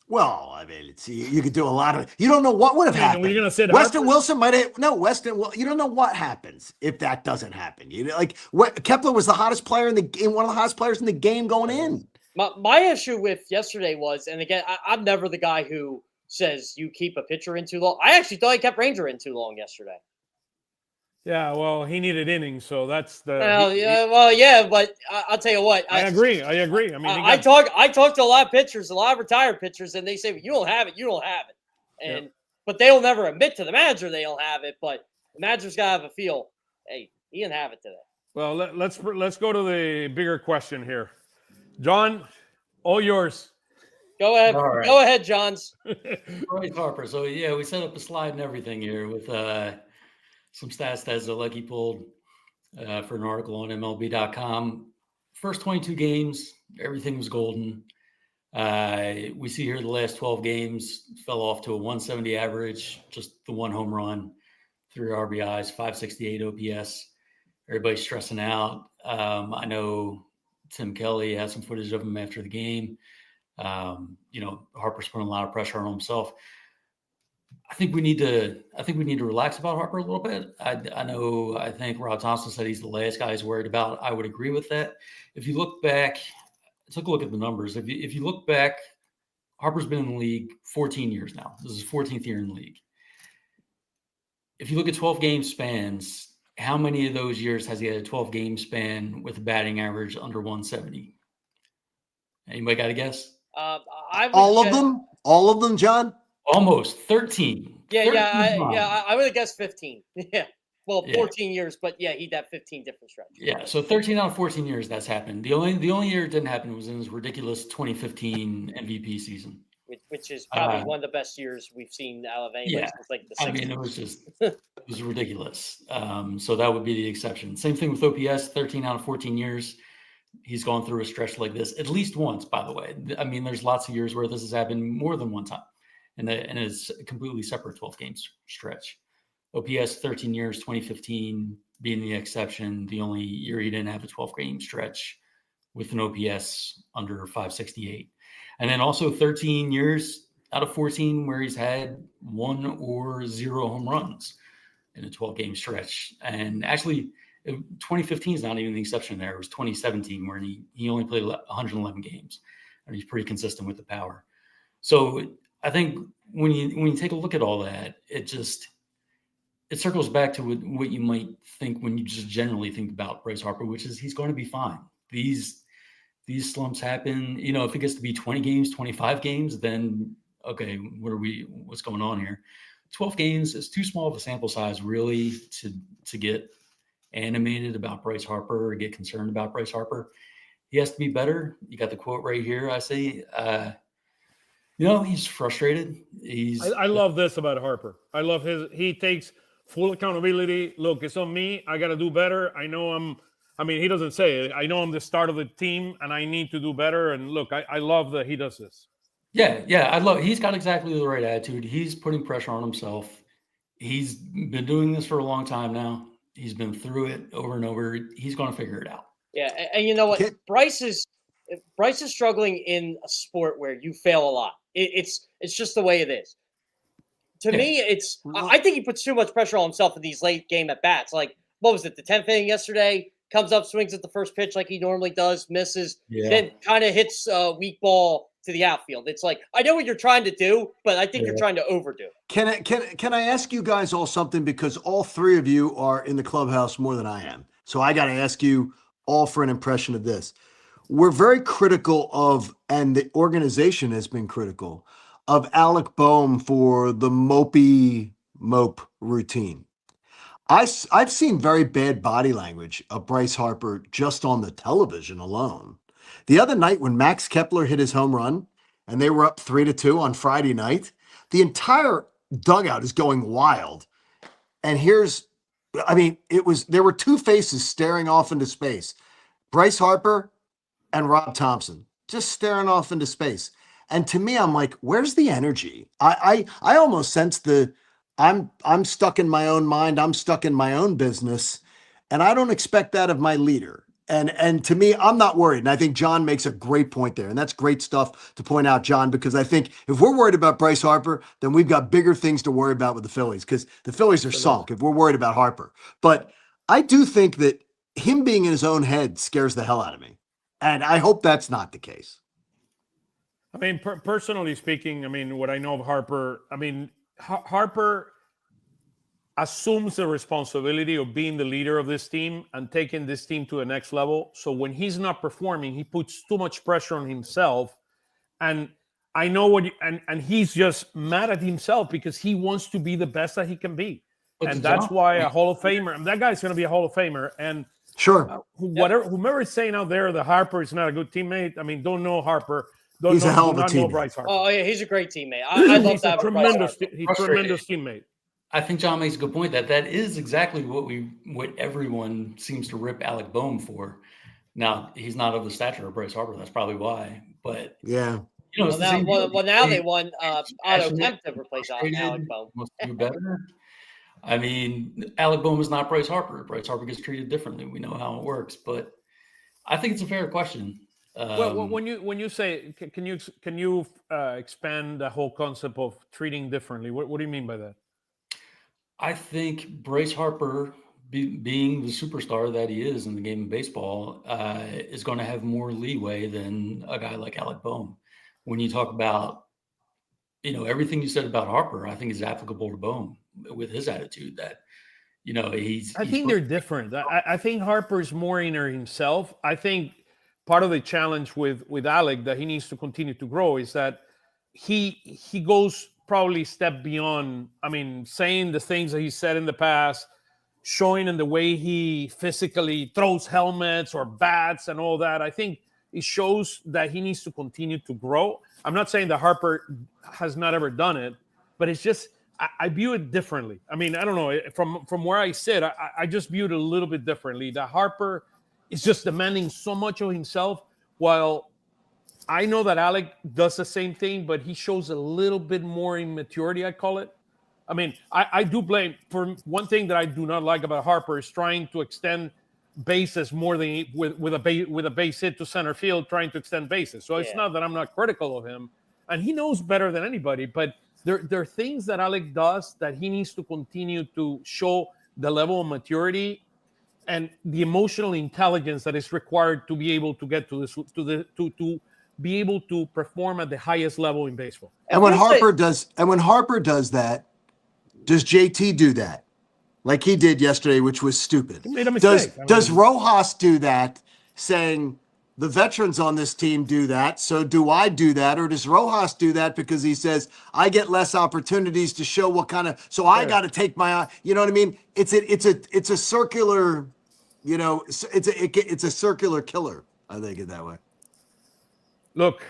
Well, I mean, you could do a lot of. You don't know what would have happened. You're gonna say Weston Wilson might have Weston. Well, you don't know what happens if that doesn't happen. Kepler was the hottest player in one of the hottest players in the game going in. My issue with yesterday was, and again, I'm never the guy who says you keep a pitcher in too long. I actually thought I kept Ranger in too long yesterday. Yeah, well, he needed innings, so that's the. But I'll tell you what. I agree. I mean, I talk to a lot of pitchers, a lot of retired pitchers, and they say, "You don't have it. You don't have it." But they'll never admit to the manager they don't have it. But the manager's got to have a feel. Hey, he didn't have it today. Well, let's go to the bigger question here, John. All yours. Go ahead. All right. Go ahead, Johns. All right, Harper. So yeah, we set up a slide and everything here with some stats that Zalecky pulled for an article on MLB.com. First 22 games, everything was golden. We see here the last 12 games fell off to a 170 average, just the one home run, 3 RBIs, 568 OPS. Everybody's stressing out. I know Tim Kelly has some footage of him after the game. Harper's putting a lot of pressure on himself. I think we need to relax about Harper a little bit. I think Rob Thompson said he's the last guy he's worried about. I would agree with that. If you look back, I took a look at the numbers. If you look back, Harper's been in the league 14 years now. This is his 14th year in the league. If you look at 12 game spans, how many of those years has he had a 12 game span with a batting average under 170? Anybody got a guess? All of them, John? Almost 13. I would have guessed 15. Yeah. Well, 14 years, but yeah, he'd have 15 different stretches. Yeah, so 13 out of 14 years that's happened. The only year it didn't happen was in his ridiculous 2015 MVP season. Which is probably one of the best years we've seen out of anybody since like the 60s. I mean, it was ridiculous. So that would be the exception. Same thing with OPS, 13 out of 14 years. He's gone through a stretch like this at least once, by the way. I mean, there's lots of years where this has happened more than one time. and it's a completely separate 12 games stretch. OPS 13 years, 2015 being the exception, the only year he didn't have a 12-game stretch with an OPS under 568. And then also 13 years out of 14 where he's had 1 or 0 home runs in a 12-game stretch. And actually, 2015 is not even the exception there. It was 2017 where he only played 111 games, and he's pretty consistent with the power. So I think when you take a look at all that, it circles back to what you might think when you just generally think about Bryce Harper, which is he's going to be fine. These slumps happen. If it gets to be 20 games, 25 games, then okay, what's going on here? 12 games is too small of a sample size really to get animated about Bryce Harper or get concerned about Bryce Harper. He has to be better. You got the quote right here. I say, he's frustrated. I love this about Harper. I love he takes full accountability. Look, it's on me. I got to do better. He doesn't say it. I know I'm the start of the team and I need to do better. And look, I love that he does this. Yeah. He's got exactly the right attitude. He's putting pressure on himself. He's been doing this for a long time now. He's been through it over and over. He's going to figure it out. Yeah. And you know what? Bryce is struggling in a sport where you fail a lot. It's just the way it is. To me, I think he puts too much pressure on himself in these late game at bats. Like, what was it? The 10th inning yesterday, comes up, swings at the first pitch like he normally does, misses, then kind of hits a weak ball to the outfield. It's like, I know what you're trying to do, but I think you're trying to overdo. Can I ask you guys all something, because all three of you are in the clubhouse more than I am. So I got to ask you all for an impression of this. We're very critical of, and the organization has been critical of, Alec Boehm for the mope routine. I've seen very bad body language of Bryce Harper just on the television alone. The other night when Max Kepler hit his home run and they were up 3-2 on Friday night, the entire dugout is going wild. And there were two faces staring off into space. Bryce Harper and Rob Thompson just staring off into space. And to me, I'm like, where's the energy? I almost sense I'm stuck in my own mind. I'm stuck in my own business. And I don't expect that of my leader. And to me, I'm not worried. And I think John makes a great point there. And that's great stuff to point out, John, because I think if we're worried about Bryce Harper, then we've got bigger things to worry about with the Phillies, because the Phillies are sunk if we're worried about Harper. But I do think that him being in his own head scares the hell out of me. And I hope that's not the case. Personally speaking, what I know of Harper, Harper assumes the responsibility of being the leader of this team and taking this team to the next level. So when he's not performing, he puts too much pressure on himself. And I know and he's just mad at himself because he wants to be the best that he can be. And that's why a Hall of Famer, that guy's going to be a Hall of Famer. And sure, whomever is saying out there that Harper is not a good teammate, don't know Harper. He's a hell of a teammate. Bryce Harper. Oh, yeah, he's a great teammate. I love that. Tremendous teammate. I think John makes a good point that is exactly what everyone seems to rip Alec Boehm for. Now, he's not of the stature of Bryce Harper. That's probably why. But yeah, now they won Otto Kemp to replace Alec Boehm. Must do better. Alec Boehm is not Bryce Harper. Bryce Harper gets treated differently. We know how it works, but I think it's a fair question. Well, when you say, can you expand the whole concept of treating differently? What do you mean by that? I think Bryce Harper, being the superstar that he is in the game of baseball, is going to have more leeway than a guy like Alec Boehm. When you talk about, everything you said about Harper, I think is applicable to Boehm with his attitude that, I think they're different. I think Harper's more inner himself. I think part of the challenge with Alec that he needs to continue to grow is that he goes probably a step beyond, saying the things that he said in the past, showing in the way he physically throws helmets or bats and all that. I think it shows that he needs to continue to grow. I'm not saying that Harper has not ever done it, but it's just, I view it differently. I don't know, from where I sit, I just view it a little bit differently. That Harper is just demanding so much of himself, while I know that Alec does the same thing, but he shows a little bit more immaturity, I call it. I mean, I do blame for one thing that I do not like about Harper is trying to extend bases more than with a base hit to center field, trying to extend bases. So it's not that I'm not critical of him, and he knows better than anybody. But there are things that Alec does that he needs to continue to show the level of maturity and the emotional intelligence that is required to be able to get to this to be able to perform at the highest level in baseball. And when Harper does that, does JT do that? Like he did yesterday, which was stupid. He made a mistake. Does Rojas do that, saying the veterans on this team do that, so do I do that? Or does Rojas do that because he says, I get less opportunities to show what kind of, so I got to take my, you know what I mean? It's a circular, you know, it's a circular killer. I think it that way. Look,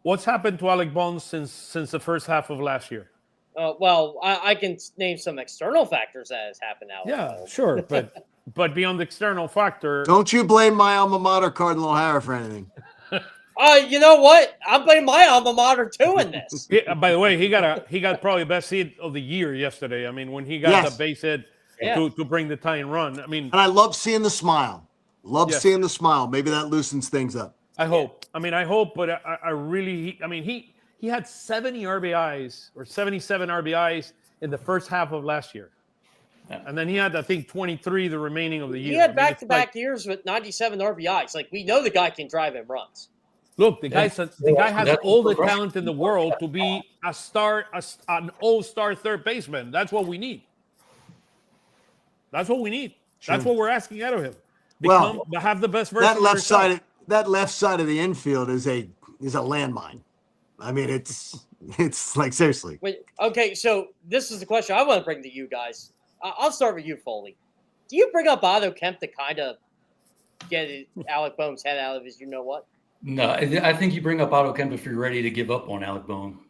what's happened to Alec Bones since the first half of last year? Well, I can name some external factors that has happened now. Yeah, sure, but beyond the external factor, don't you blame my alma mater, Cardinal O'Hara, for anything. You know what? I'm blaming my alma mater too in this. Yeah, by the way, he got probably best hit of the year yesterday. I mean, when he got the base hit to bring the tying run. I mean, and I love seeing the smile. Seeing the smile. Maybe that loosens things up. I hope. I mean, I hope, but I really. I mean, he had 70 RBIs or 77 RBIs in the first half of last year. And then he had, I think, 23 the remaining of the year. He had back-to-back years with 97 RBIs. Like, we know the guy can drive in runs. Look, the guy has all the talent in the world to be an all-star third baseman. That's what we need. That's what we need. Sure. That's what we're asking out of him. Have the best version. That left side of the infield is a landmine. I mean, it's like, seriously. Wait, okay, so this is the question I want to bring to you guys. I'll start with you, Foley. Do you bring up Otto Kemp to kind of get Alec Bohm's head out of his you-know-what? No, I think you bring up Otto Kemp if you're ready to give up on Alec Bohm.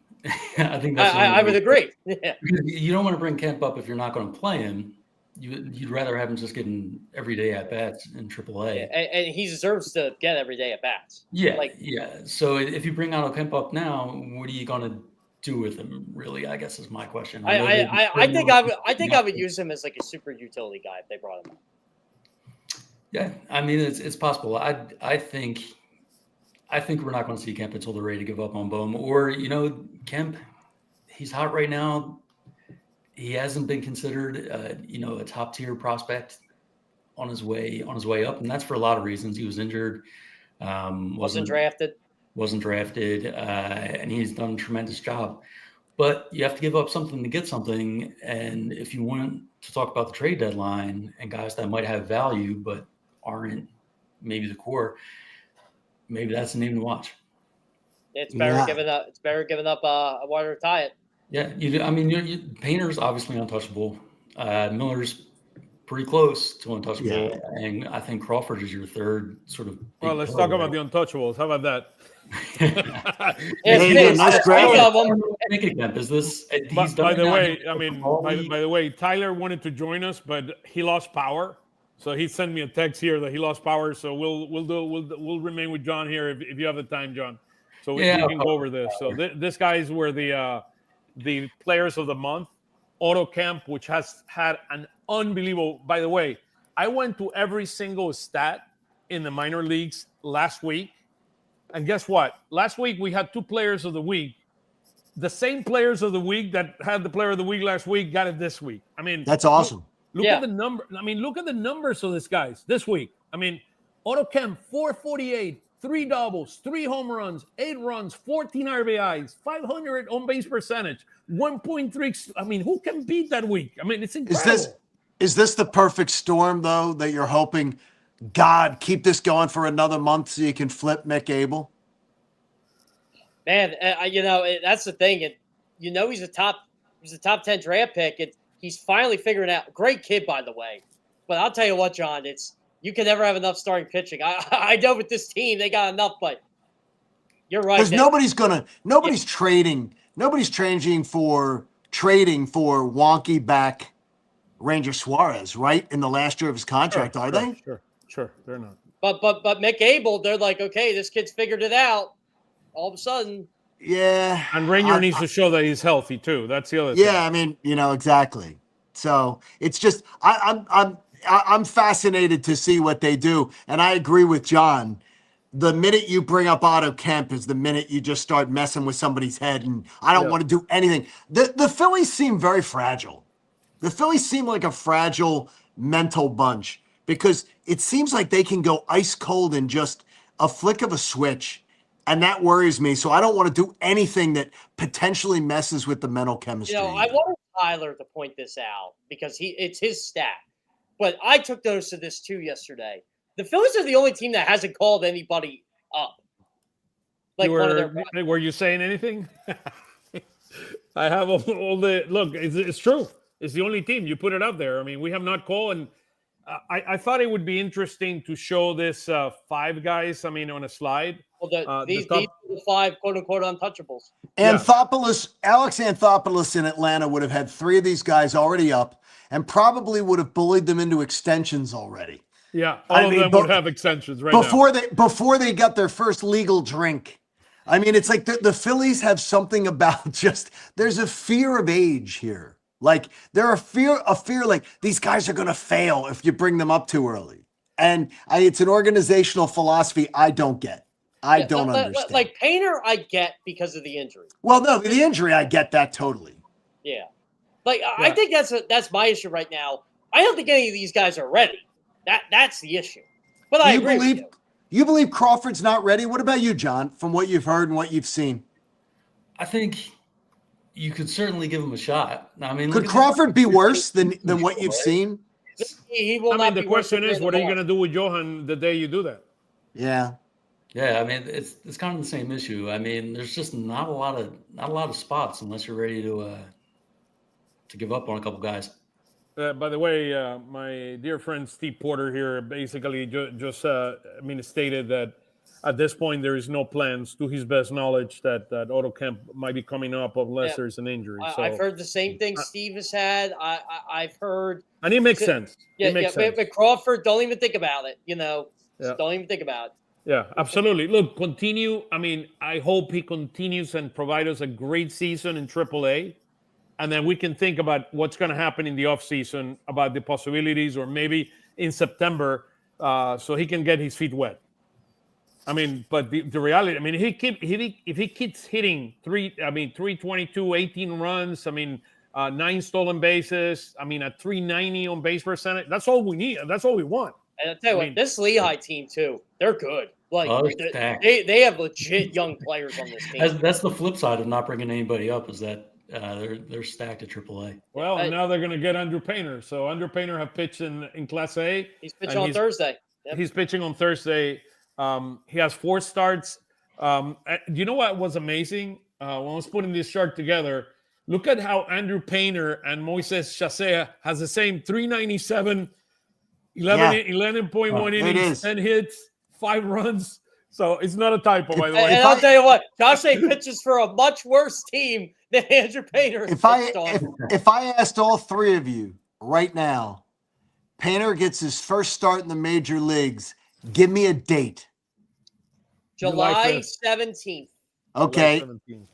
I think that's I would agree. Yeah. You don't want to bring Kemp up if you're not going to play him. You'd rather have him just getting everyday at-bats in AAA. And he deserves to get everyday at-bats. Yeah, So if you bring Otto Kemp up now, what are you going to do with him, really, I guess is my question. I think I would use him as like a super utility guy if they brought him up. Yeah, I mean, it's possible. I think we're not going to see Kemp until they're ready to give up on Bohm. Or, Kemp, he's hot right now. He hasn't been considered, a top tier prospect on his way up, and that's for a lot of reasons. He was injured, wasn't drafted, and he's done a tremendous job. But you have to give up something to get something. And if you want to talk about the trade deadline and guys that might have value but aren't maybe the core, maybe that's the name to watch. It's better giving up. It's better giving up a water to tie it. Yeah, Painter's obviously untouchable. Miller's pretty close to untouchable, and I think Crawford is your third sort of. Well, let's talk about the untouchables. How about that? Is this? By the way, Tyler wanted to join us, but he lost power. So he sent me a text here that he lost power. So we'll remain with John here if you have the time, John. So we can go over this. So this guys were the players of the month. Otto Kemp, which has had an unbelievable. By the way, I went to every single stat in the minor leagues last week. And guess what? Last week, we had two players of the week. The same players of the week that had the player of the week last week got it this week. I mean, that's awesome. Look at the number. I mean, look at the numbers of this guys this week. I mean, Otto Kemp, 448, 3 doubles, 3 home runs, 8 runs, 14 RBIs, 500 on base percentage, 1.3. I mean, who can beat that week? I mean, it's incredible. Is this the perfect storm, though, that you're hoping, God, keep this going for another month so you can flip Mick Abel? Man, that's the thing. He's a top 10 draft pick. He's finally figuring out. Great kid, by the way. But I'll tell you what, John, you can never have enough starting pitching. I know with this team they got enough, but you're right. Because nobody's trading for wonky back Ranger Suarez, right? In the last year of his contract, are they? Sure, they're not. But Mick Abel, they're like, okay, this kid's figured it out. All of a sudden, Yeah. And Rainier needs to show that he's healthy too. That's the other thing. Yeah, I mean, exactly. So it's just I'm fascinated to see what they do, and I agree with John. The minute you bring up Otto Kemp is the minute you just start messing with somebody's head, and I don't want to do anything. The Phillies seem very fragile. The Phillies seem like a fragile mental bunch because it seems like they can go ice cold in just a flick of a switch. And that worries me. So I don't want to do anything that potentially messes with the mental chemistry. I wanted Tyler to point this out because it's his stat. But I took notice of this too yesterday. The Phillies are the only team that hasn't called anybody up. Were you saying anything? I have all the look. It's true. It's the only team. You put it up there. I mean, we have not called, and I thought it would be interesting to show this 5 guys. I mean, on a slide. Well, these are the 5 quote unquote untouchables. Alex Anthopoulos in Atlanta would have had 3 of these guys already up, and probably would have bullied them into extensions already. Yeah, all of them would have extensions right before they got their first legal drink. I mean, it's like the Phillies have something about there's a fear of age here. Like they're a fear like these guys are going to fail if you bring them up too early. And it's an organizational philosophy I don't get. I don't understand. Like Painter, I get because of the injury. Well, no, the injury, I get that totally. Yeah. I think that's my issue right now. I don't think any of these guys are ready. That's the issue. But I agree with you. You believe Crawford's not ready? What about you, John, from what you've heard and what you've seen? I think you could certainly give him a shot. I mean, could Crawford be worse than what you've seen? He will not be. The question is, what are you going to do with Johan the day you do that? Yeah. Yeah, I mean, it's kind of the same issue. I mean, there's just not a lot of spots unless you're ready to give up on a couple guys. By the way, my dear friend Steve Porter here basically just stated that at this point there is no plans, to his best knowledge, that Otto Kemp might be coming up unless there's an injury. I've heard the same thing Steve has had. I've heard, and it makes sense. But Crawford, don't even think about it. Don't even think about it. Yeah, absolutely. Look, continue. I mean, I hope he continues and provide us a great season in AAA. And then we can think about what's going to happen in the offseason, about the possibilities, or maybe in September, so he can get his feet wet. I mean, but the reality, I mean, if he keeps hitting 322, 18 runs, 9 stolen bases, a 390 on base percentage, that's all we need. That's all we want. And I'll tell you what, this Lehigh team too, they're good. They have legit young players on this team. That's the flip side of not bringing anybody up, is that they're stacked at AAA. Well, now they're going to get Andrew Painter. So Andrew Painter have pitched in Class A. He's pitching on Thursday. Yep. He's pitching on Thursday. He has 4 starts. Do you know what was amazing? When I was putting this chart together, look at how Andrew Painter and Moises Chacea has the same 397, 11.1 innings, 10 hits, 5 runs. So it's not a typo, by the way. And I'll tell you what, Josh A pitches for a much worse team than Andrew Painter. If I asked all 3 of you right now, Painter gets his first start in the major leagues, give me a date. July 17th. Okay. July 17th.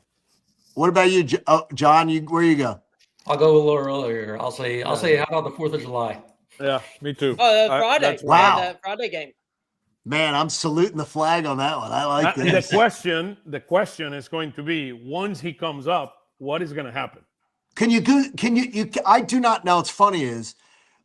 What about you, John? Where you go? I'll go a little earlier. I'll say, how about the 4th of July? Yeah, me too. Oh, Friday. Wow. That Friday game. Man, I'm saluting the flag on that one. I like this. The question is going to be, once he comes up, what is going to happen? Can you I do not know. What's funny is,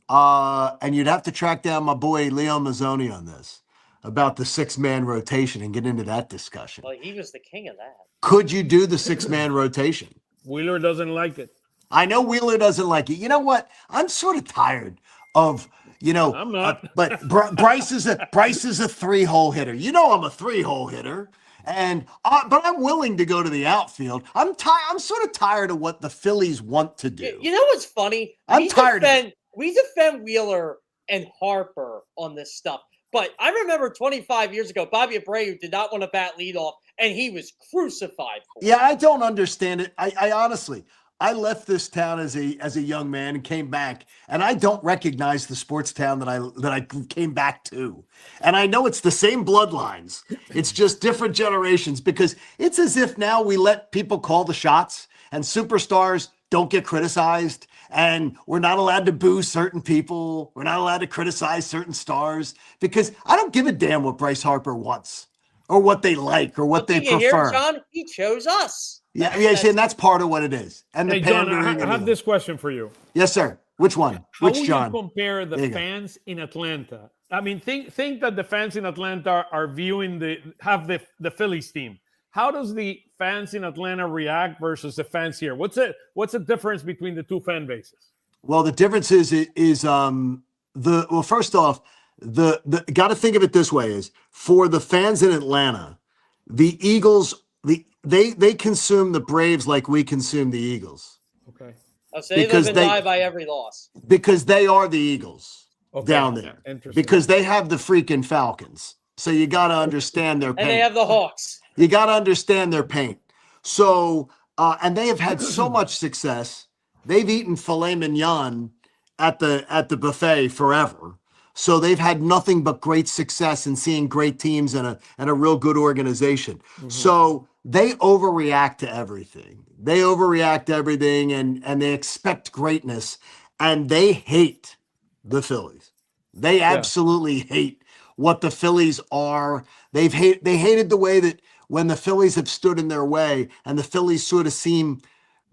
and you'd have to track down my boy Leo Mazzoni on this, about the 6-man rotation and get into that discussion. Well, he was the king of that. Could you do the 6-man rotation? Wheeler doesn't like it. I know Wheeler doesn't like it. You know what? I'm sort of tired of, I'm not. But Bryce is a 3-hole hitter. I'm a 3-hole hitter, and but I'm willing to go to the outfield. I'm sort of tired of what the Phillies want to do. You know what's funny? I'm tired of it. We defend Wheeler and Harper on this stuff. But I remember 25 years ago, Bobby Abreu did not want to bat leadoff, and he was crucified for it. Yeah, I don't understand it. I honestly, I left this town as a young man and came back, and I don't recognize the sports town that I came back to. And I know it's the same bloodlines. It's just different generations, because it's as if now we let people call the shots and superstars don't get criticized, and we're not allowed to boo certain people. We're not allowed to criticize certain stars, because I don't give a damn what Bryce Harper wants or what they like or what they prefer. You hear, John? He chose us. Yeah, and that's part of what it is. And the Hey, John, pandering. I have this question for you. Yes, sir. Which one? How Which would John? you compare the fans in Atlanta? I mean, think that the fans in Atlanta are viewing the Phillies team. How does the fans in Atlanta react versus the fans here? What's the difference between the two fan bases? Well, the difference is first off, the got to think of it this way: is for the fans in Atlanta, the Eagles, they consume the Braves like we consume the Eagles. Okay. So they live and die by every loss. Because they are the Eagles down there. Because they have the freaking Falcons. So you got to understand their pain. And they have the Hawks. You got to understand their pain. So, and they have had so much success. They've eaten filet mignon at the buffet forever. So they've had nothing but great success in seeing great teams and a real good organization. Mm-hmm. So they overreact to everything. And they expect greatness, and they hate the Phillies. They absolutely hate what the Phillies are. They hated the way that when the Phillies have stood in their way and the Phillies sort of seem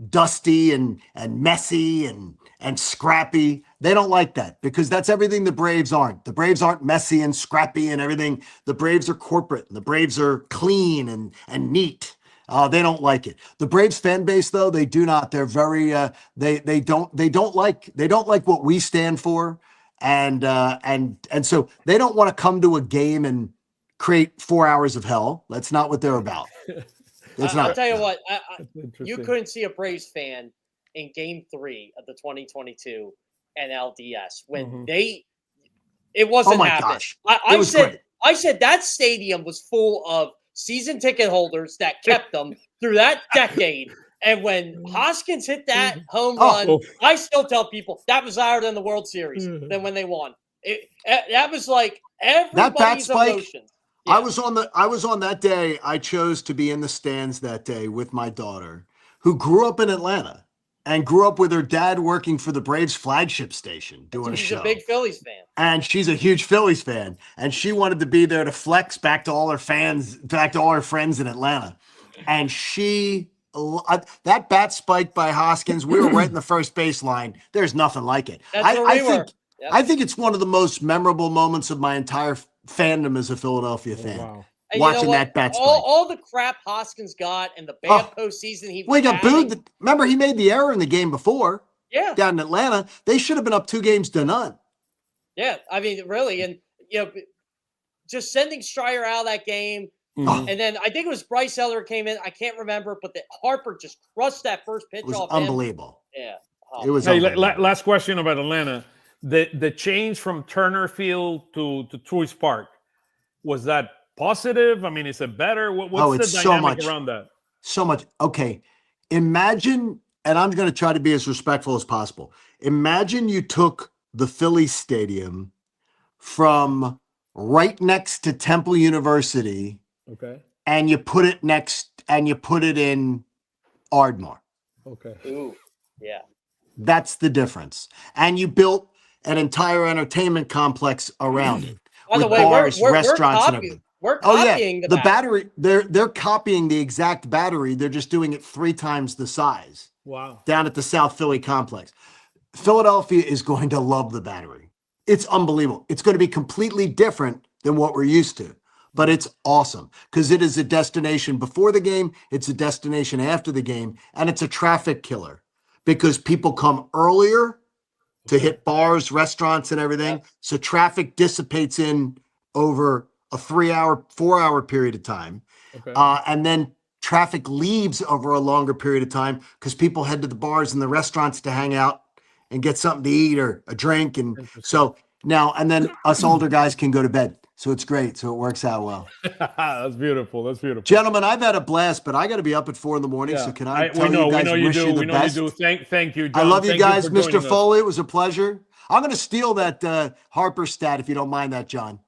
dusty and messy and scrappy. They don't like that, because that's everything the Braves aren't. The Braves aren't messy and scrappy and everything. The Braves are corporate, and the Braves are clean and neat. They don't like it. The Braves fan base, though, they do not. They're very they don't like what we stand for, and so they don't want to come to a game and create 4 hours of hell. That's not what they're about. I'll tell you what, you couldn't see a Braves fan in Game 3 of the 2022 NLDS when it wasn't happening. Gosh. I said that stadium was full of season ticket holders that kept them through that decade. And when Hoskins hit that home run, I still tell people that was higher than the World Series than when they won. That was like everybody's emotions. Yeah. I was on that day. I chose to be in the stands that day with my daughter, who grew up in Atlanta and grew up with her dad working for the Braves flagship station doing a show. She's a big Phillies fan. And she's a huge Phillies fan. And she wanted to be there to flex back to all her fans, back to all her friends in Atlanta. And that bat spike by Hoskins, we were right in the first baseline. There's nothing like it. I think it's one of the most memorable moments of my entire fandom as a Philadelphia fan. Wow. Watching that bat spike. All the crap Hoskins got and the bad postseason he got booed. Remember, he made the error in the game before. Yeah. Down in Atlanta. They should have been up 2-0. Yeah. I mean, really. And, just sending Stryer out of that game. Mm-hmm. And then I think it was Bryce Elder came in. I can't remember, but Harper just crushed that first pitch off him. Unbelievable. Yeah. It was last question about Atlanta. The change from Turner Field to Truist Park, was that positive? I mean, is it better? What's the dynamic around that? So much. Okay. Imagine, and I'm going to try to be as respectful as possible. Imagine you took the Phillies Stadium from right next to Temple University. Okay. And you put it in Ardmore. Okay. Ooh, yeah. That's the difference. And you built an entire entertainment complex around it. By the way, bars, we're restaurants, and everything. We're copying the battery. They're copying the exact battery. They're just doing it 3 times the size. Wow. Down at the South Philly complex. Philadelphia is going to love the battery. It's unbelievable. It's going to be completely different than what we're used to. But it's awesome because it is a destination before the game. It's a destination after the game. And it's a traffic killer because people come earlier to hit bars, restaurants, and everything. Yeah. So traffic dissipates in over a 4-hour period of time. Okay. And then traffic leaves over a longer period of time because people head to the bars and the restaurants to hang out and get something to eat or a drink. And so now, and then us older guys can go to bed. So it's great. So it works out well. That's beautiful. That's beautiful. Gentlemen, I've had a blast, but I got to be up at 4 a.m. Yeah. So can I tell we know you guys, you wish do. you the We know best? you do. Thank you, John. I love you Thank guys. for Mr. joining us. Foley, it was a pleasure. I'm going to steal that Harper stat if you don't mind that, John.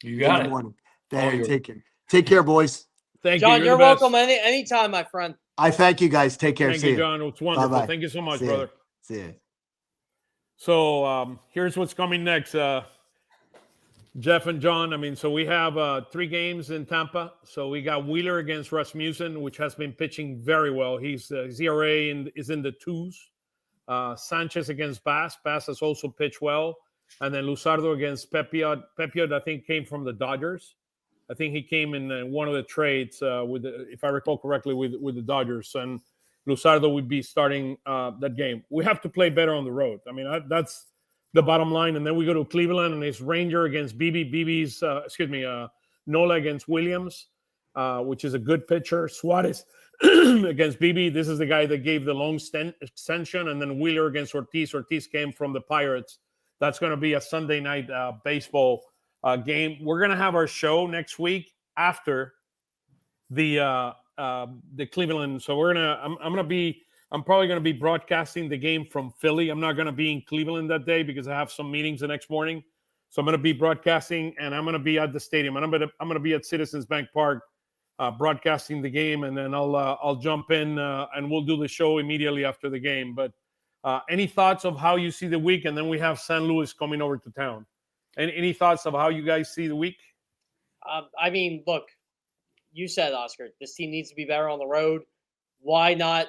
You got in the it. morning. All There, yours. take care. Take care, boys. Thank John, you. you're the best. welcome anytime, my friend. I thank you guys. Take care. Thank See you, you. John. It's wonderful. Bye-bye. Thank you so much, See ya. brother. See you. So here's what's coming next. Jeff and John, I mean, so we have 3 games in Tampa. So we got Wheeler against Rasmussen, which has been pitching very well. His ERA is in the 2s. Sanchez against Bass. Bass has also pitched well. And then Luzardo against Pepiot. Pepiot, I think, came from the Dodgers. I think he came in one of the trades, if I recall correctly, with the Dodgers. And Luzardo would be starting that game. We have to play better on the road. I mean, that's the bottom line. And then we go to Cleveland, and it's Ranger against BB's, Nola against Williams, which is a good pitcher. Suarez against BB. This is the guy that gave the long extension. And then Wheeler against Ortiz. Ortiz came from the Pirates. That's going to be a Sunday night baseball game. We're going to have our show next week after the Cleveland. So I'm probably going to be broadcasting the game from Philly. I'm not going to be in Cleveland that day because I have some meetings the next morning. So I'm going to be broadcasting, and I'm going to be at the stadium, and I'm going to be at Citizens Bank Park broadcasting the game, and then I'll jump in and we'll do the show immediately after the game. But any thoughts of how you see the week? And then we have San Luis coming over to town. Any thoughts of how you guys see the week? I mean, look, you said, Oscar, this team needs to be better on the road. Why not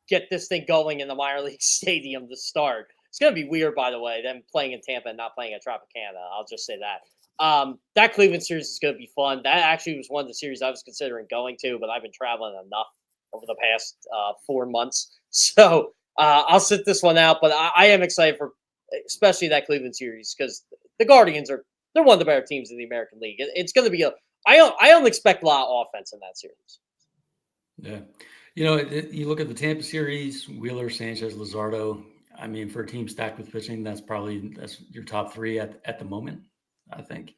get this thing going in the minor league stadium to start? It's going to be weird, by the way, them playing in Tampa and not playing at Tropicana. I'll just say that. That Cleveland series is going to be fun. That actually was one of the series I was considering going to, but I've been traveling enough over the past 4 months. So I'll sit this one out, but I am excited for especially that Cleveland series because the Guardians they're one of the better teams in the American League. It's going to be I don't expect a lot of offense in that series. Yeah. You look at the Tampa series, Wheeler, Sanchez, Luzardo. I mean, for a team stacked with pitching, that's your top 3 at the moment, I think.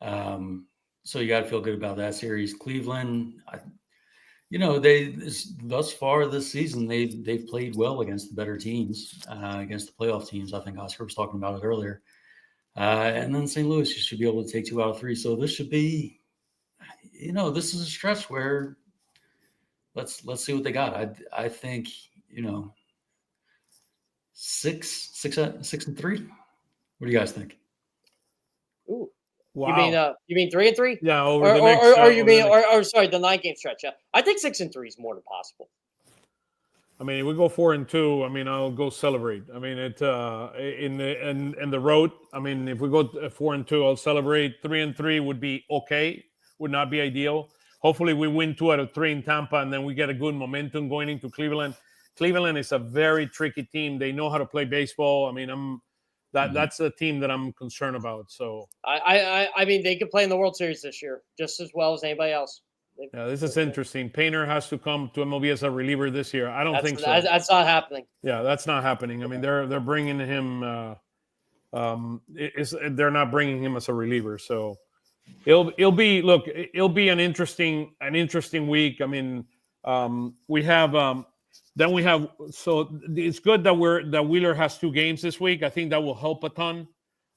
So you got to feel good about that series. Cleveland, thus far this season, they've played well against the better teams, against the playoff teams. I think Oscar was talking about it earlier. And then St. Louis, you should be able to take 2 out of 3. So this should be, this is a stretch where let's see what they got. I think 6-3. What do you guys think? Ooh. Wow. You mean 3-3? Yeah, over or, the next. or you mean, or sorry, the 9-game stretch? Yeah, I think 6-3 is more than possible. I mean, if we go 4-2, I mean, I'll go celebrate. I mean, in the road. I mean, if we go 4-2, I'll celebrate. 3-3 would be okay. Would not be ideal. Hopefully, we win 2 out of 3 in Tampa, and then we get a good momentum going into Cleveland. Cleveland is a very tricky team. They know how to play baseball. I mean, that's a team that I'm concerned about. So I mean, they could play in the World Series this year just as well as anybody else. Yeah, this is interesting. Painter has to come to MLB as a reliever this year. I don't think so. That's not happening. Yeah, that's not happening. I mean, they're bringing him. They're not bringing him as a reliever. So it'll be an interesting week. I mean, we have. Then we have. So it's good that Wheeler has 2 games this week. I think that will help a ton.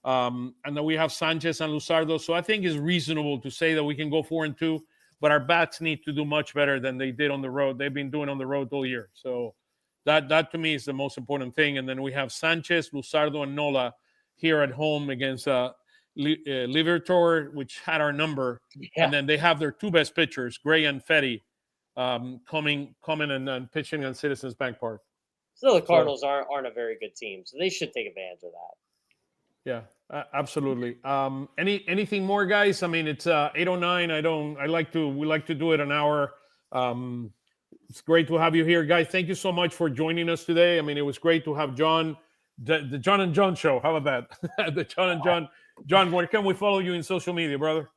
And then we have Sanchez and Luzardo. So I think it's reasonable to say that we can go 4-2. But our bats need to do much better than they did on the road. They've been doing on the road all year. So that to me is the most important thing. And then we have Sanchez, Luzardo, and Nola here at home against Libertor, which had our number. Yeah. And then they have their 2 best pitchers, Gray and Fetty, coming and pitching on Citizens Bank Park. Still, the Cardinals aren't a very good team, so they should take advantage of that. Yeah, absolutely. Anything more, guys? I mean, it's 8:09. We like to do it an hour. It's great to have you here, guys. Thank you so much for joining us today. I mean, it was great to have John, the John and John show. How about that? The John and John. John, where can we follow you in social media, brother?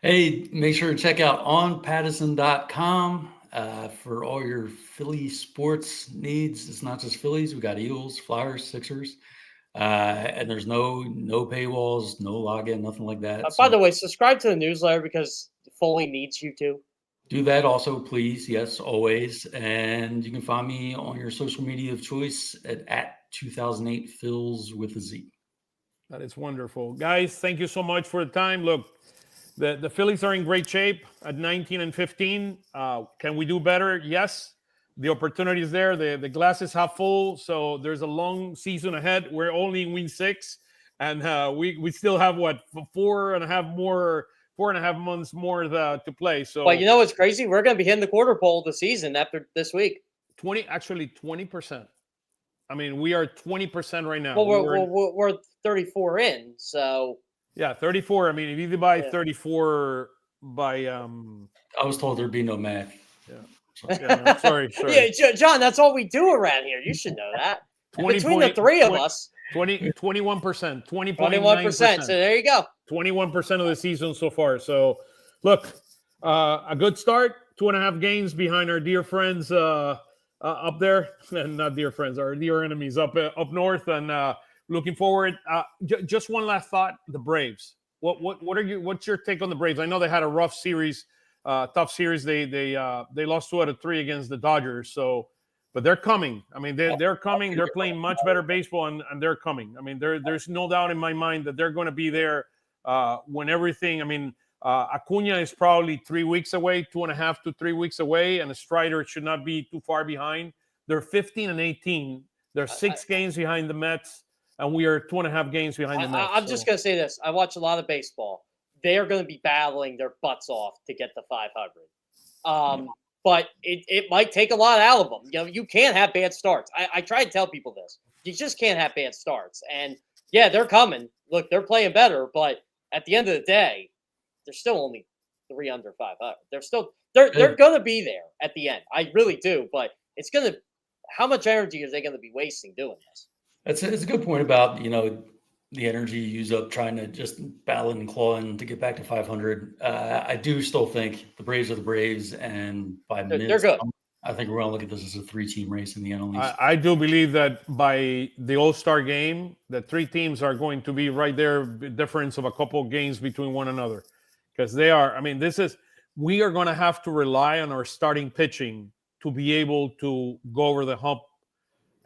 Hey, make sure to check out onpattison.com for all your Philly sports needs. It's not just Phillies. We got Eagles, Flyers, Sixers. And there's no paywalls, no login, nothing like that. By the way, subscribe to the newsletter because Foley needs you to. Do that also, please. Yes, always. And you can find me on your social media of choice at 2008 Phils with a Z. That is wonderful. Guys, thank you so much for the time. Look, the Phillies are in great shape at 19-15. Can we do better? Yes. The opportunity is there. The glass is half full, so there's a long season ahead. We're only in win 6, and we still have, 4.5 months more to play. So, but you know what's crazy? We're going to be hitting the quarter pole of the season after this week. 20%. I mean, we are 20% right now. Well, we're 34 in, so yeah, 34. I mean, if you divide 34 by I was told there'd be no math. Yeah. Yeah, sorry. Yeah, John, that's all we do around here. You should know that. Between the three of us, 21%, 21%. So there you go. 21% of the season so far. So, look, a good start. 2.5 games behind our dear friends up there, and not dear friends, our dear enemies up north. And looking forward. Just one last thought: the Braves. What's your take on the Braves? I know they had a rough series. Tough series. They lost 2 out of 3 against the Dodgers. So, but they're coming. I mean, they're coming. They're playing much better baseball, and they're coming. I mean, there's no doubt in my mind that they're going to be there when everything. I mean, Acuna is probably 3 weeks away, 2.5 to 3 weeks away, and Strider should not be too far behind. They're 15-18. They're 6 games behind the Mets, and we are 2.5 games behind the Mets. I'm just going to say this. I watch a lot of baseball. They are going to be battling their butts off to get to 500. But it might take a lot out of them. You know, you can't have bad starts. I try to tell people this. You just can't have bad starts. And, yeah, they're coming. Look, they're playing better. But at the end of the day, they're still only 3 under 500. They're going to be there at the end. I really do. But it's going to – how much energy are they going to be wasting doing this? It's a good point about, the energy you use up trying to just battle and clawing to get back to 500. I do still think the Braves are the Braves, and by minutes, they're good. I think we're going to look at this as a 3-team race in the NL East. I do believe that by the All-Star game, the 3 teams are going to be right there, difference of a couple of games between one another, because they are. I mean, we are going to have to rely on our starting pitching to be able to go over the hump.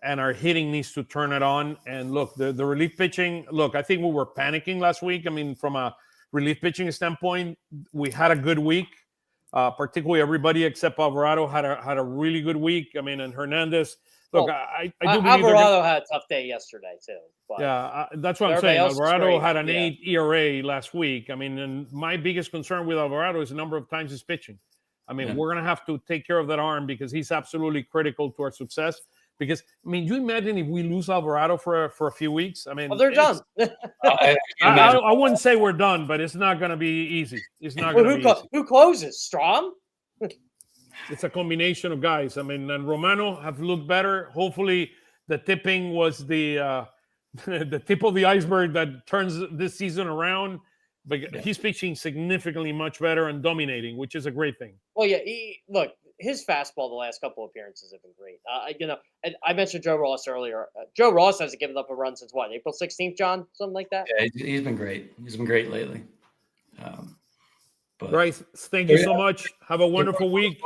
And our hitting needs to turn it on. And look, the relief pitching, I think we were panicking last week. I mean, from a relief pitching standpoint, we had a good week. Particularly everybody except Alvarado had a really good week. I mean, and Hernandez. Look, I do believe Alvarado had a tough day yesterday, too. But yeah, that's what I'm saying. Alvarado had an 8 ERA last week. I mean, and my biggest concern with Alvarado is the number of times he's pitching. I mean, we're going to have to take care of that arm because he's absolutely critical to our success. Because, I mean, you imagine if we lose Alvarado for a few weeks? I mean, they're done. I wouldn't say we're done, but it's not going to be easy. It's not going to be easy. Who closes? Strom? It's a combination of guys. I mean, and Romano have looked better. Hopefully, the tipping was the tip of the iceberg that turns this season around. But he's pitching significantly much better and dominating, which is a great thing. Well, yeah. Look. His fastball the last couple of appearances have been great. And I mentioned Joe Ross earlier. Joe Ross hasn't given up a run since what, April 16th, John? Something like that? Yeah, he's been great. He's been great lately. Bryce, thank you so much. Have a wonderful week.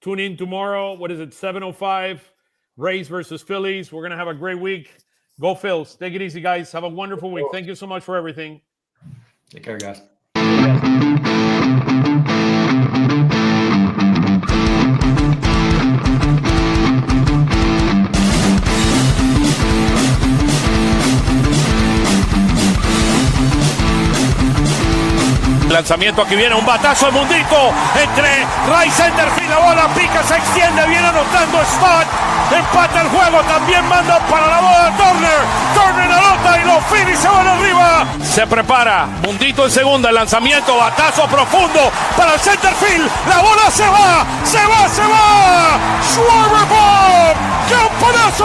Tune in tomorrow. What is it, 7:05? Rays versus Phillies. We're going to have a great week. Go Phils. Take it easy, guys. Have a wonderful week. Thank you so much for everything. Take care, guys. Lanzamiento, aquí viene un batazo de Mundito entre right center field, la bola pica, se extiende, viene anotando Stott, empata el juego, también manda para la bola Turner anota y los Phillies se van arriba. Se prepara, Mundito en segunda, el lanzamiento, batazo profundo para el center field, la bola se va, Schwarber Bomb, ¡campanazo!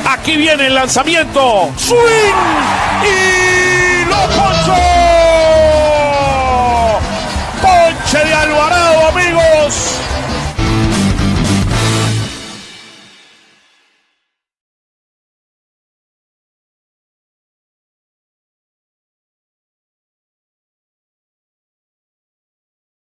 Aquí viene el lanzamiento. Swing y